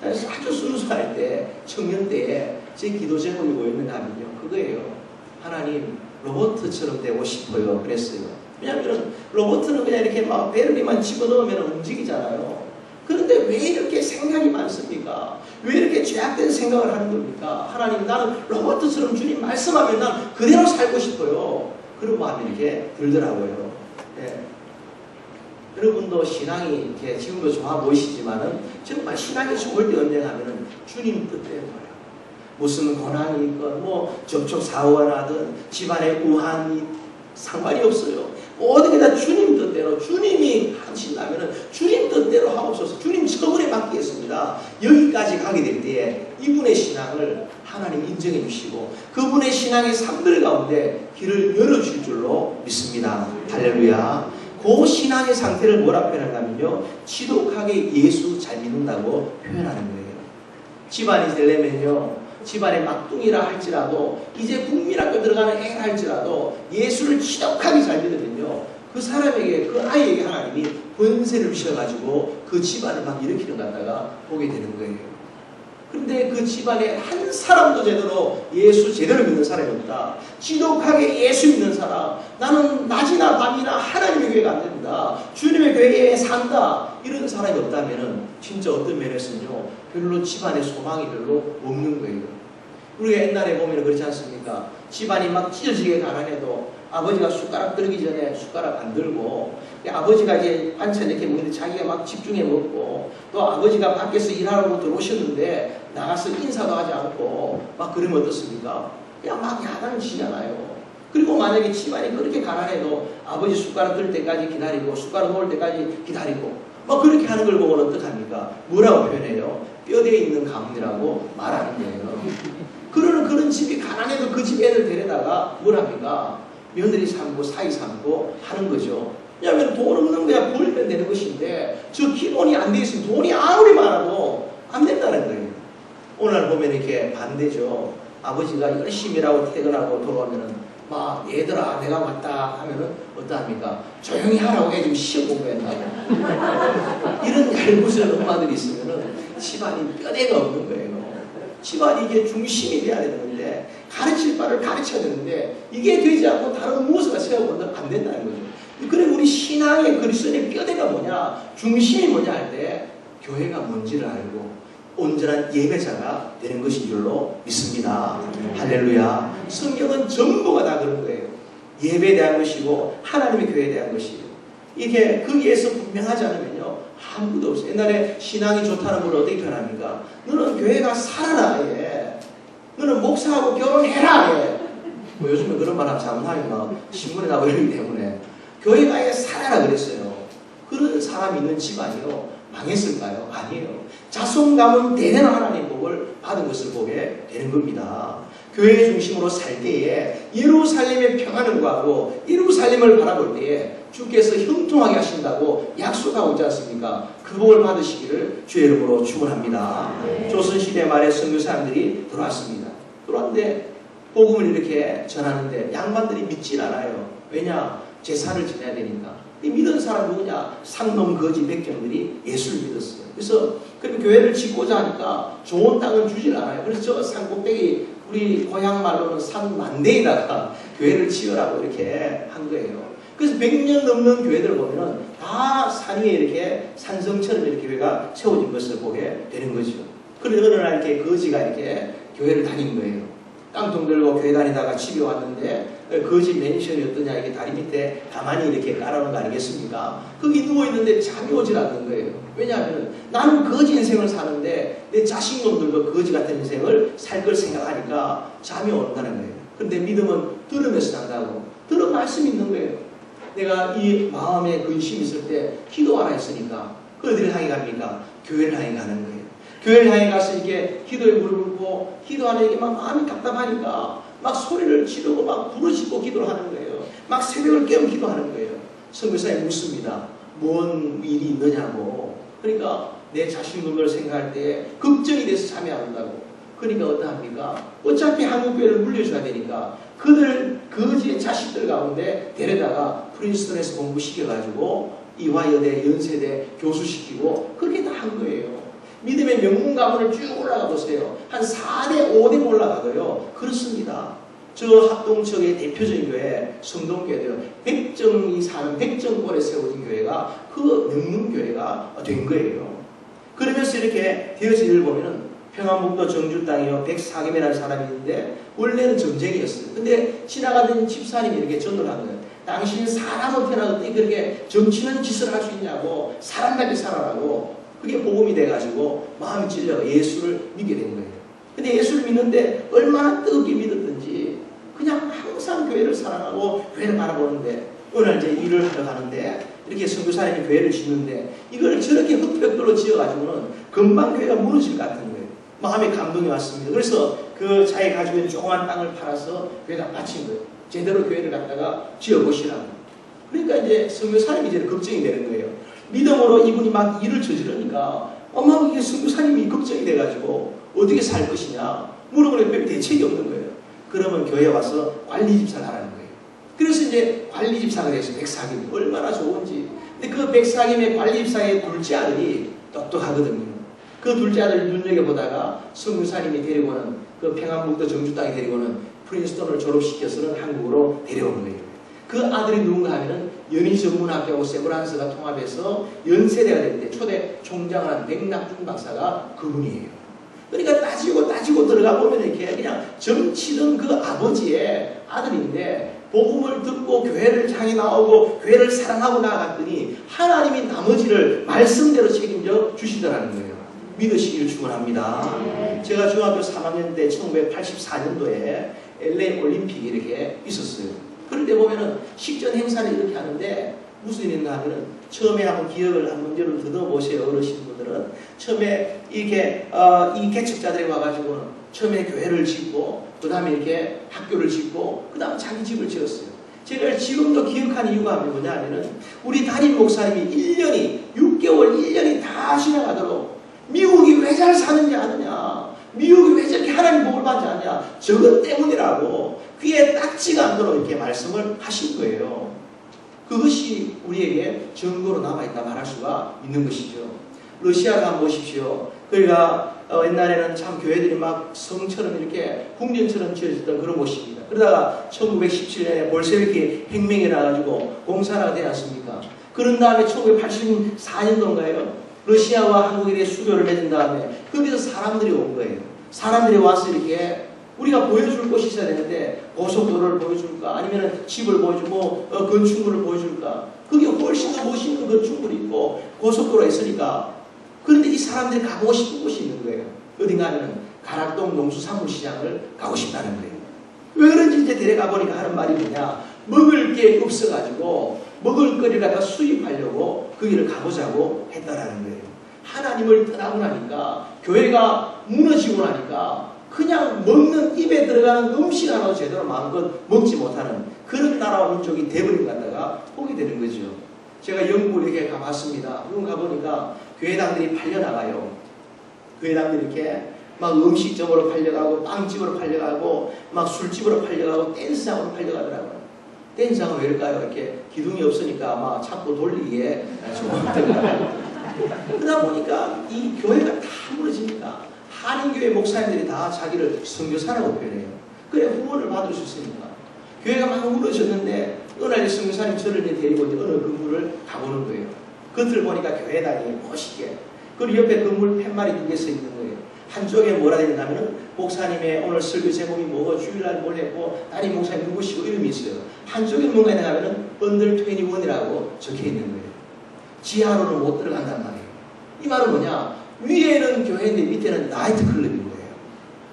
아주 순수할 때, 청년 때에 제 기도 제목이 뭐였는가 하면요. 그거예요. 하나님, 로봇처럼 되고 싶어요. 그랬어요. 왜냐하면 로봇은 그냥 이렇게 막 배럴리만 집어넣으면 움직이잖아요. 그런데 왜 이렇게 생각이 많습니까? 왜 이렇게 죄악된 생각을 하는 겁니까? 하나님, 나는 로봇처럼 주님 말씀하면 난 그대로 살고 싶어요. 그런 마음이 이렇게 들더라고요. 네. 여러분도 신앙이 이렇게 지금도 좋아 보이시지만은 정말 신앙이 좋을 때 언제 하면은 주님 뜻대로요. 무슨 고난이 있건 뭐 접촉 사고가 나든 집안에 우한이 상관이 없어요. 모든 게 다 주님 뜻대로 주님이 하신다면은 주님 뜻대로 하옵소서. 주님 처분에 맡기겠습니다. 여기까지 가게 될 때에 이분의 신앙을 하나님 인정해 주시고 그분의 신앙의 삶들 가운데 길을 열어주실 줄로 믿습니다. 할렐루야. 그 신앙의 상태를 뭐라 표현하냐면요. 지독하게 예수 잘 믿는다고 표현하는 거예요. 집안이 되려면요. 집안의 막둥이라 할지라도 이제 국민학교 들어가는 애라 할지라도 예수를 지독하게 잘 믿으면요. 그 사람에게 그 아이에게 하나님이 권세를 주셔가지고 그 집안을 막 일으키는 것 같다가 보게 되는 거예요. 그런데 그 집안에 한 사람도 제대로 예수 제대로 믿는 사람이 없다. 지독하게 예수 믿는 사람, 나는 낮이나 밤이나 하나님의 교회가 안 된다. 주님의 교회에 산다. 이런 사람이 없다면 진짜 어떤 면에서는요. 별로 집안에 소망이 별로 없는 거예요. 우리가 옛날에 보면 그렇지 않습니까? 집안이 막 찢어지게 가난해도 아버지가 숟가락 들기 전에 숟가락 안 들고 아버지가 이제 반찬 이렇게 먹는데 자기가 막 집중해 먹고 또 아버지가 밖에서 일하러 들어오셨는데 나가서 인사도 하지 않고 막 그러면 어떻습니까? 그냥 막 야단을 치잖아요. 그리고 만약에 집안이 그렇게 가난해도 아버지 숟가락 들 때까지 기다리고 숟가락 놓을 때까지 기다리고 막 그렇게 하는 걸 보고는 어떡합니까? 뭐라고 표현해요? 뼈대에 있는 가문이라고 말하는 거예요. 그런 집이 가난해도 그 집 애들 데려다가 뭘 합니까? 며느리 삼고 사이 삼고 하는 거죠. 왜냐하면 돈 없는 거야 벌면 되는 것인데 저 기본이 안 돼 있으면 돈이 아무리 많아도 안 된다는 거예요. 오늘 보면 이렇게 반대죠. 아버지가 열심히 일하고 퇴근하고 돌아오면은 막 얘들아 내가 왔다 하면은 어떠합니까? 조용히 하라고 해 지금 시험 공부했나고 이런 얄궂은 엄마들이 있으면은 집안이 뼈대가 없는 거예요. 집안이 이게 중심이 돼야 되는 건데 가르칠 바를 가르쳐야 되는데 이게 되지 않고 다른 무엇을 세워본다면 안 된다는 거죠. 그래 우리 신앙의 그리스도의 뼈대가 뭐냐 중심이 뭐냐 할 때 교회가 뭔지를 알고 온전한 예배자가 되는 것인 줄로 믿습니다. 할렐루야. 성경은 전부가 다 그런 거예요. 예배에 대한 것이고 하나님의 교회에 대한 것이에요. 이게 거기에서 분명하지 않으면요 아무것도 없어요. 옛날에 신앙이 좋다는 걸 어떻게 표현합니까? 너는 교회가 살아라. 예. 너는 목사하고 결혼해라. 예. 뭐 요즘에 그런 말 하면 잘못하면 막 신문에 나오기 때문에 교회가 아예 살아라 그랬어요. 그런 사람이 있는 집안이요 망했을까요? 아니에요. 자손 가문 대대로 하나님 복을 받은 것을 보게 되는 겁니다. 교회 중심으로 살 때에 예루살렘의 평안을 구하고 예루살렘을 바라볼 때에 주께서 형통하게 하신다고 약속하고 있지 않습니까? 그 복을 받으시기를 주의 이름으로 축원합니다. 조선시대 말에 선교사님들이 들어왔습니다. 들어왔는데 복음을 이렇게 전하는데 양반들이 믿질 않아요. 왜냐? 제사를 지내야 되니까. 이 믿은 사람 누구냐? 상놈 거지 백정들이 예수를 믿었어요. 그래서 그럼 교회를 짓고자 하니까 좋은 땅을 주질 않아요. 그래서 저 산 꼭대기 우리 고향 말로는 산 만대에다가 교회를 지으라고 이렇게 한 거예요. 그래서 100년 넘는 교회들을 보면은 다 산 위에 이렇게 산성처럼 이렇게 교회가 세워진 것을 보게 되는 거죠. 그런데 어느 날 이렇게 거지가 이렇게 교회를 다닌 거예요. 깡통 들고 교회 다니다가 집에 왔는데 거지 맨션이 어떠냐 이게 다리 밑에 가만히 이렇게 깔아놓은 거 아니겠습니까? 거기 누워있는데 잠이 오질 않는 거예요. 왜냐하면 나는 거지 인생을 사는데 내 자식놈들도 거지 같은 인생을 살 걸 생각하니까 잠이 온다는 거예요. 그런데 믿음은 들으면서 산다고. 들은 말씀이 있는 거예요. 내가 이 마음에 근심이 있을 때 기도하라 했으니까 그 어디를 향해 갑니까? 교회를 향해 가는 거예요. 교회를 향해 가서 이렇게 기도에 무릎을 꿇고 기도하는 게 막 마음이 답답하니까 막 소리를 지르고 막 부르짖고 기도를 하는 거예요. 막 새벽을 깨우고 기도하는 거예요. 선교사님 묻습니다. 뭔 일이 있느냐고. 그러니까 내 자신을 생각할 때 걱정이 돼서 잠이 안 온다고. 그러니까 어떠합니까? 어차피 한국교회를 물려줘야 되니까 그들 거지의 자식들 가운데 데려다가 프린스턴에서 공부시켜가지고 이화여대 연세대 교수시키고 그렇게 다 한 거예요. 믿음의 명문 가문을 쭉 올라가 보세요. 한 4대 5대 올라가도요. 그렇습니다. 저 합동척의 대표적인 교회 성동교회도요. 백정이 사는 백정권에 세워진 교회가 그 명문 교회가 된 거예요. 그러면서 이렇게 되어진 일을 보면은 평안북도 정주 땅이요 104김이라는 사람이 있는데 원래는 전쟁이었어요. 근데 지나가던 집사님이 이렇게 전도를 한 거예요. 당신 사람으로 태어나서 그렇게 정치는 짓을 할 수 있냐고 사람답게 살아라고. 그게 복음이 돼가지고 마음이 찔려 예수를 믿게 된 거예요. 근데 예수를 믿는데 얼마나 뜨겁게 믿었든지 그냥 항상 교회를 사랑하고 교회를 바라보는데 오늘 이제 일을 하러 가는데 이렇게 선교사님이 교회를 짓는데 이걸 저렇게 흑벽돌로 지어가지고는 금방 교회가 무너질 것 같은 거예요. 마음에 감동이 왔습니다. 그래서 그 자기 가지고 있는 조그만 땅을 팔아서 교회에다 바친 거예요. 제대로 교회를 갖다가 지어보시라고. 그러니까 이제 선교사님이 이제 걱정이 되는 거예요. 믿음으로 이분이 막 일을 저지르니까 막 이게 선교사님이 걱정이 돼가지고 어떻게 살 것이냐 물어보니까 별 대책이 없는 거예요. 그러면 교회에 와서 관리집사를 하라는 거예요. 그래서 이제 관리집사가 됐어요. 백사김이 얼마나 좋은지. 근데 그 백사김의 관리집사의 둘째 아들이 똑똑하거든요. 그 둘째 아들을 눈여겨보다가 선교사님이 데리고는 그 평안북도 정주 땅에 데리고는 프린스턴을 졸업시켜서는 한국으로 데려온 거예요. 그 아들이 누군가 하면은 연희전문학교하고 세브란스가 통합해서 연세대가 될 때 초대 총장을 한 백낙준 박사가 그분이에요. 그러니까 따지고 들어가 보면 이렇게 그냥 정치는 그 아버지의 아들인데 복음을 듣고 교회를 향해 나오고 교회를 사랑하고 나아갔더니 하나님이 나머지를 말씀대로 책임져 주시더라는 거예요. 믿으시기를 축원합니다. 제가 중학교 3학년 때 1984년도에 LA 올림픽이 이렇게 있었어요. 그런데 보면은 식전 행사를 이렇게 하는데 무슨 일이 있나 하면은 처음에 한번 기억을 한번 여러분 더듬어보세요. 어르신분들은 처음에 이렇게 이 개척자들이 와가지고는 처음에 교회를 짓고 그 다음에 이렇게 학교를 짓고 그 다음에 자기 집을 지었어요. 제가 지금도 기억하는 이유가 뭐냐 하면은 우리 담임 목사님이 6개월 1년이 다 지나가도록 미국이 왜 잘 사는지 아느냐, 미국이 왜 저렇게 하나님 복을 받지 않냐, 저것 때문이라고 귀에 딱지가 않도록 이렇게 말씀을 하신 거예요. 그것이 우리에게 증거로 남아있다 말할 수가 있는 것이죠. 러시아가 한번 보십시오. 그러니까 옛날에는 참 교회들이 막 성처럼 이렇게 궁전처럼 지어졌던 그런 곳입니다. 그러다가 1917년에 볼셰비키 혁명이 나가지고 공산화가 되지 않습니까? 그런 다음에 1984년도인가요? 러시아와 한국에 대해 수교를 맺은 다음에 거기서 사람들이 온 거예요. 사람들이 와서 이렇게 우리가 보여줄 것이 있어야 되는데 고속도로를 보여줄까 아니면 집을 보여주고 건축물을 보여줄까 그게 훨씬 더 멋있는 건축물이 있고 고속도로가 있으니까 그런데 이 사람들이 가보고 싶은 곳이 있는 거예요. 어딘가 하면 가락동 농수산물시장을 가고 싶다는 거예요. 왜 그런지 이제 데려가 보니까 하는 말이 뭐냐 먹을 게 없어가지고 먹을 거리를 갖다 수입하려고 거기를 가보자고 했다라는 거예요. 하나님을 떠나고 나니까 교회가 무너지고 나니까 그냥 먹는 입에 들어가는 음식 하나도 제대로 마음껏 먹지 못하는 그런 나라와 민족이 대버린 것 같다가 보게 되는 거죠. 제가 영국을 이렇게 가봤습니다. 영국 가보니까 교회당들이 팔려나가요. 교회당들이 이렇게 막 음식점으로 팔려가고 빵집으로 팔려가고 막 술집으로 팔려가고 댄스장으로 팔려가더라고요. 댄스장은 왜일까요? 이렇게 기둥이 없으니까 아마 자꾸 돌리기에 좋았더라고요. 그러다 보니까 이 교회가 다 무너집니다. 한인교회 목사님들이 다 자기를 선교사라고 표현해요. 그래 후원을 받을 수 있으니까. 교회가 막 무너졌는데 어느 날 선교사님 저를 데리고 이제 어느 건물을 가보는 거예요. 겉을 보니까 교회당이 멋있게. 그리고 옆에 건물 팻말이 2개 서 있는 거예요. 한쪽에 뭐라 되어 있냐면 목사님의 오늘 설교 제목이 뭐고 주일날 뭘 했고 담임 목사님 누구시고 이름이 있어요. 한쪽에 뭔가 있냐면 언더 21이라고 적혀 있는 거예요. 지하로는 못 들어간단 말이에요. 이 말은 뭐냐? 위에는 교회인데 밑에는 나이트 클럽인 거예요.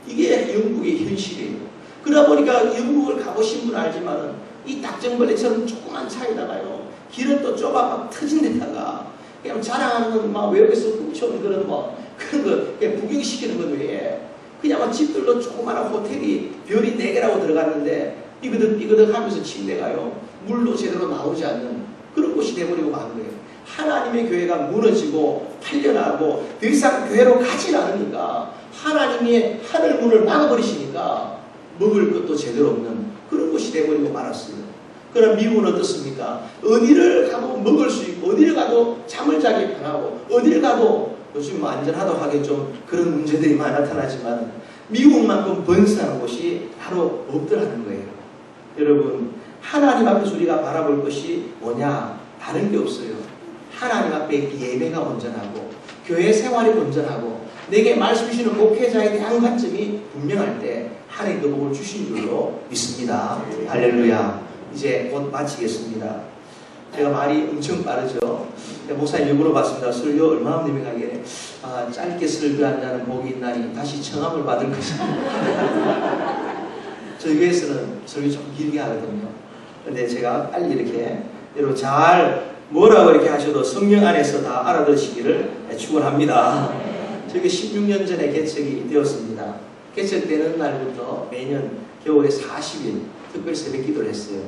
이게 영국의 현실이에요. 그러다 보니까 영국을 가보신 분은 알지만은 이 닭정벌레처럼 조그만 차이다가요. 길은 또 좁아 막 터진 데다가 그냥 자랑하는 건 막 외국에서 훔쳐온 그런 뭐 그런 거 그냥 구경시키는 것 외에 그냥 막 집들도 조그마한 호텔이 별이 4개라고 들어갔는데 삐그덕 하면서 침대가요. 물도 제대로 나오지 않는 그런 곳이 돼버리고 만 거예요. 하나님의 교회가 무너지고 팔려나가고 더 이상 교회로 가지 않으니까 하나님의 하늘 문을 막아버리시니까 먹을 것도 제대로 없는 그런 곳이 돼버리고 말았습니다. 그럼 미국은 어떻습니까? 어디를 가도 먹을 수 있고 어디를 가도 잠을 자기 편하고 어디를 가도 요즘 뭐 안전하다고 하기엔 좀 그런 문제들이 많이 나타나지만 미국만큼 번성한 곳이 바로 없더라는 거예요. 여러분 하나님 앞에서 우리가 바라볼 것이 뭐냐? 다른 게 없어요. 하나님 앞에 예배가 온전하고 교회 생활이 온전하고 내게 말씀 주시는 목회자에 대한 관점이 분명할 때 하나님 그 복을 주신 줄로 믿습니다. 할렐루야. 이제 곧 마치겠습니다. 제가 말이 엄청 빠르죠. 목사님 일부러 봤습니다. 설교 얼마나 유명하게 짧게 설교한 자는 복이 있나니 다시 청함을 받을 것입니다. 저희 교회에서는 설교 좀 길게 하거든요. 근데 제가 빨리 이렇게 여러분 잘 뭐라고 이렇게 하셔도 성령 안에서 다 알아들으시기를 축원합니다. 저희가 16년 전에 개척이 되었습니다. 개척되는 날부터 매년 겨울에 40일 특별 새벽 기도를 했어요.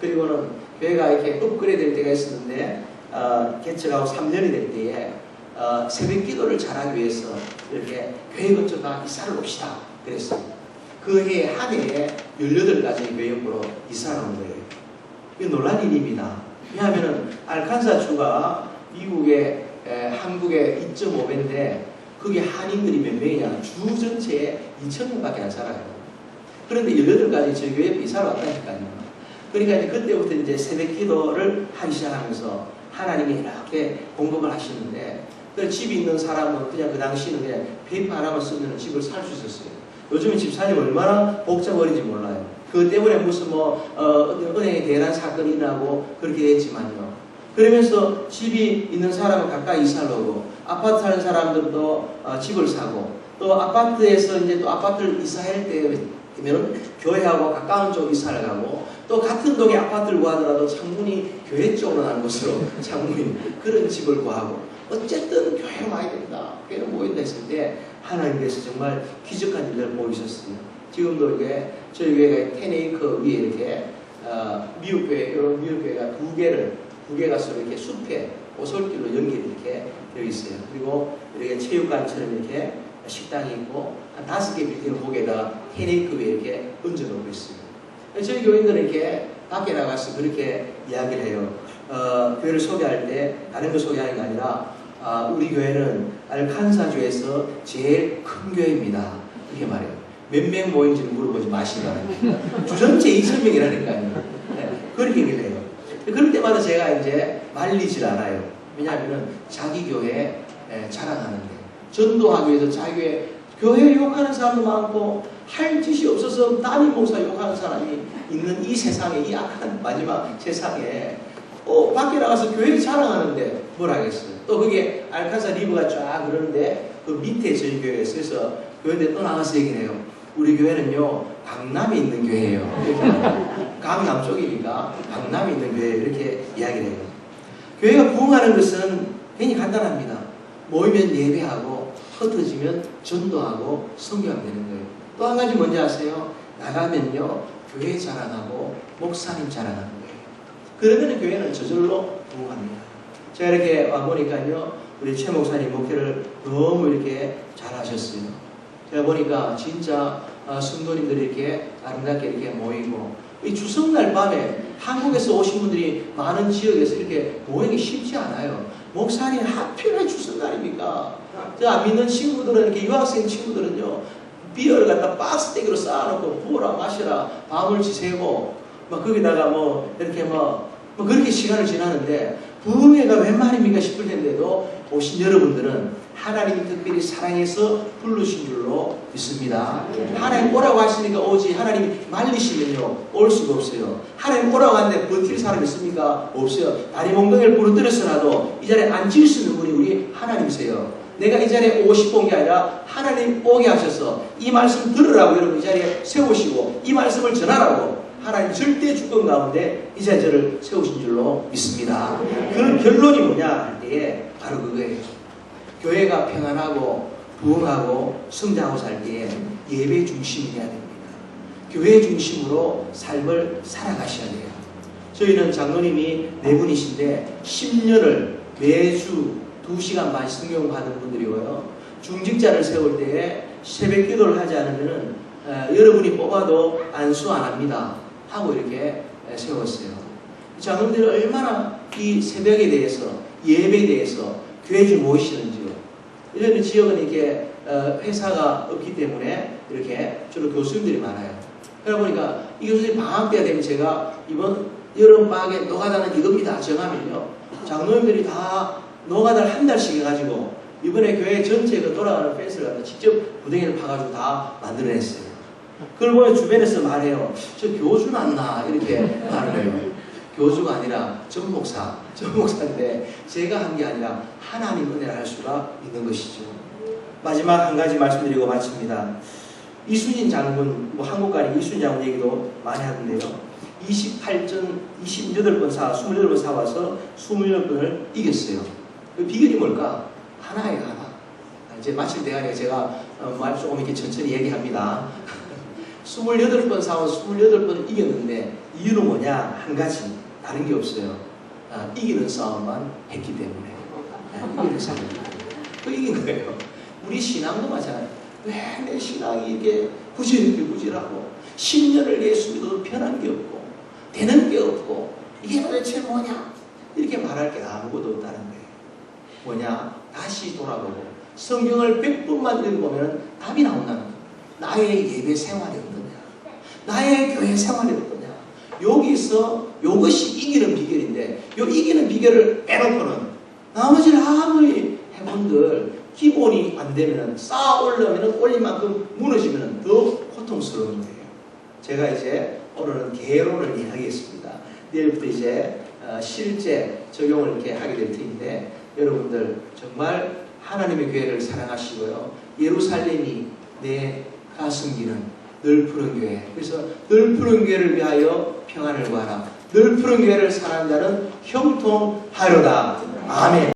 그리고는 교회가 이렇게 업그레이드 될 때가 있었는데 개척하고 3년이 될 때에 새벽 기도를 잘하기 위해서 이렇게 교회 근처 다 이사를 옵시다 그랬어요. 그 해에 한 해에 18가지 교회 옆으로 이사를 온 거예요. 이거 놀란 일입니다. 왜냐하면 알칸사주가 미국의 한국의 2.5배인데 그게 한인들이 몇 명이냐? 주 전체에 2,000명밖에 안 살아요. 그런데 18가지 저희 교회에 이사를 왔다니까요. 그러니까 이제 그때부터 이제 새벽 기도를 하기 시작하면서 하나님이 이렇게 공급을 하시는데 그 집이 있는 사람은 그냥 그 당시는 그냥 페이퍼 하나만 쓰면 집을 살 수 있었어요. 요즘은 집사님 얼마나 복잡한지 몰라요. 그것 때문에 무슨 은행에 대란 사건이 일어나고 그렇게 됐지만요. 그러면서 집이 있는 사람은 가까이 이사를 오고 아파트 사는 사람들도 집을 사고 또 아파트에서 이제 또 아파트를 이사할 때면 교회하고 가까운 쪽 이사를 가고 또 같은 동에 아파트를 구하더라도 창문이 교회 쪽으로 나는 곳으로 창문이 그런 집을 구하고 어쨌든 교회로 와야 된다. 교회로 모인다 했을 때 하나님께서 정말 기적한 일들을 보이셨습니다. 지금도 이게 저희 교회가 10에이커 위에 이렇게 미국 교회 이런 미국 교회가 두 개가 서로 이렇게 숲에 오솔길로 연결이 이렇게 되어 있어요. 그리고 이렇게 체육관처럼 이렇게 식당이 있고 한 5개 빌딩을 거기에다가 10에이커 위에 이렇게 얹어놓고 있어요. 저희 교인들은 이렇게 밖에 나가서 그렇게 이야기를 해요. 교회를 소개할 때 다른 거 소개하는 게 아니라 우리 교회는 알칸사주에서 제일 큰 교회입니다. 이렇게 말해요. 몇 명 모인지는 물어보지 마시라. 주 전체 2,000명이라니까요. 네, 그렇게 얘기를 해요. 그럴 때마다 제가 이제 말리질 않아요. 왜냐하면 자기 교회 자랑하는데 전도하기 위해서 자기 교회 욕하는 사람도 많고 할 짓이 없어서 담임 목사 욕하는 사람이 있는 이 세상에, 이 악한 마지막 세상에 밖에 나가서 교회를 자랑하는데 뭘 하겠어요. 또 그게 알카사 리브가 쫙 그러는데 그 밑에 저희 교회에 있어서 교회인데 또 나가서 얘기를 해요. 우리 교회는요 강남에 있는 교회예요. 강남 쪽이니까 강남에 있는 교회 이렇게 이야기를 해요. 교회가 부흥하는 것은 굉장히 간단합니다. 모이면 예배하고 흩어지면 전도하고 성교하면 되는 거예요. 또 한 가지 뭔지 아세요? 나가면요 교회 자랑하고 목사님 자랑하는 거예요. 그러면 교회는 저절로 부흥합니다. 제가 이렇게 와보니까요 우리 최 목사님 목회를 너무 이렇게 잘하셨어요. 제가 보니까 진짜 성도님들이 이렇게 아름답게 이렇게 모이고 이 추석날 밤에 한국에서 오신 분들이 많은 지역에서 이렇게 모이기 쉽지 않아요. 목사님 하필 추석날입니까? 저 안 믿는 친구들은 이렇게 유학생 친구들은요 비어를 갖다 박스떼기로 쌓아놓고 부어라 마시라 밤을 지새고 막 거기다가 뭐 이렇게 뭐 그렇게 시간을 지나는데 부흥회가 웬 말입니까 싶을 텐데도 오신 여러분들은 하나님이 특별히 사랑해서 부르신 줄로 믿습니다. 하나님 오라고 하시니까 오지 하나님이 말리시면요 올 수가 없어요. 하나님 오라고 하는데 버틸 사람 있습니까? 없어요. 다리 몽둥이를 부러뜨렸으나도 이 자리에 앉을 수 있는 분이 우리 하나님이세요. 내가 이 자리에 오고 싶은 게 아니라 하나님 오게 하셔서 이 말씀 들으라고 여러분 이 자리에 세우시고 이 말씀을 전하라고 하나님 절대 주권 가운데 이 자리를 세우신 줄로 믿습니다. 그 결론이 뭐냐 할 때에 바로 그거예요. 교회가 평안하고 부흥하고 성장하고 살 때에 예배 중심이 돼야 됩니다. 교회 중심으로 삶을 살아가셔야 돼요. 저희는 장로님이 4분이신데 10년을 매주 2시간 반 성경 받은 분들이고요. 중직자를 세울 때에 새벽 기도를 하지 않으면 여러분이 뽑아도 안수 안 합니다. 하고 이렇게 세웠어요. 장로님들이 얼마나 이 새벽에 대해서 예배에 대해서 교회에 좀 모이시는지요. 이런 지역은 이렇게 회사가 없기 때문에 이렇게 주로 교수님들이 많아요. 그러다 보니까 이 교수님 방학 때가 되면 제가 이번 여름방학에 노가다는 이겁니다 정하면요. 장로님들이 다 노가다를 한 달씩 해가지고 이번에 교회 전체가 돌아가는 펜스를 갖다 직접 구덩이를 파가지고 다 만들어냈어요. 그걸 보면 주변에서 말해요. 저 교주 났나 이렇게 말을 해요. 교주가 아니라 전 목사인데 제가 한 게 아니라 하나님 은혜를 할 수가 있는 것이죠. 마지막 한 가지 말씀드리고 마칩니다. 이순신 장군, 뭐 한국가리 이순신 장군 얘기도 많이 하던데요. 28번 싸워서 28번을 이겼어요. 그 비결이 뭘까? 하나예요, 하나. 이제 마칠 때가 아니라 제가 말 조금 이렇게 천천히 얘기합니다. 28번 싸워서 28번을 이겼는데 이유는 뭐냐? 한 가지. 다른 게 없어요. 이기는 싸움만 했기 때문에. 이기는 싸움. 그 이긴 거예요. 우리 신앙도 마찬가지예요. 왜 내 신앙이 이게 부질하고 10년을 예수 믿어도 편한 게 없고 되는 게 없고 이게 도대체 뭐냐? 이렇게 말할 게 아무것도 없다는 거예요. 뭐냐? 다시 돌아보고 성경을 100번만 읽어보면 답이 나온다는 거예요. 나의 예배 생활이 어떠냐? 나의 교회 생활이 어떠냐? 여기서 이것이 이기는 비결인데 이 이기는 비결을 빼놓고는 나머지를 아무리 해본들 기본이 안 되면 쌓아 올려면 올린 만큼 무너지면 더 고통스러운 거예요. 제가 이제 오늘은 개론을 이야기했습니다. 내일부터 이제 실제 적용을 이렇게 하게 될 텐데 여러분들 정말 하나님의 교회를 사랑하시고요. 예루살렘이 내 가슴 기는 늘 푸른 교회. 그래서 늘 푸른 교회를 위하여 평안을 구하라. 늘 푸른 교회를 사랑하는 자는 형통하리로다. 아멘.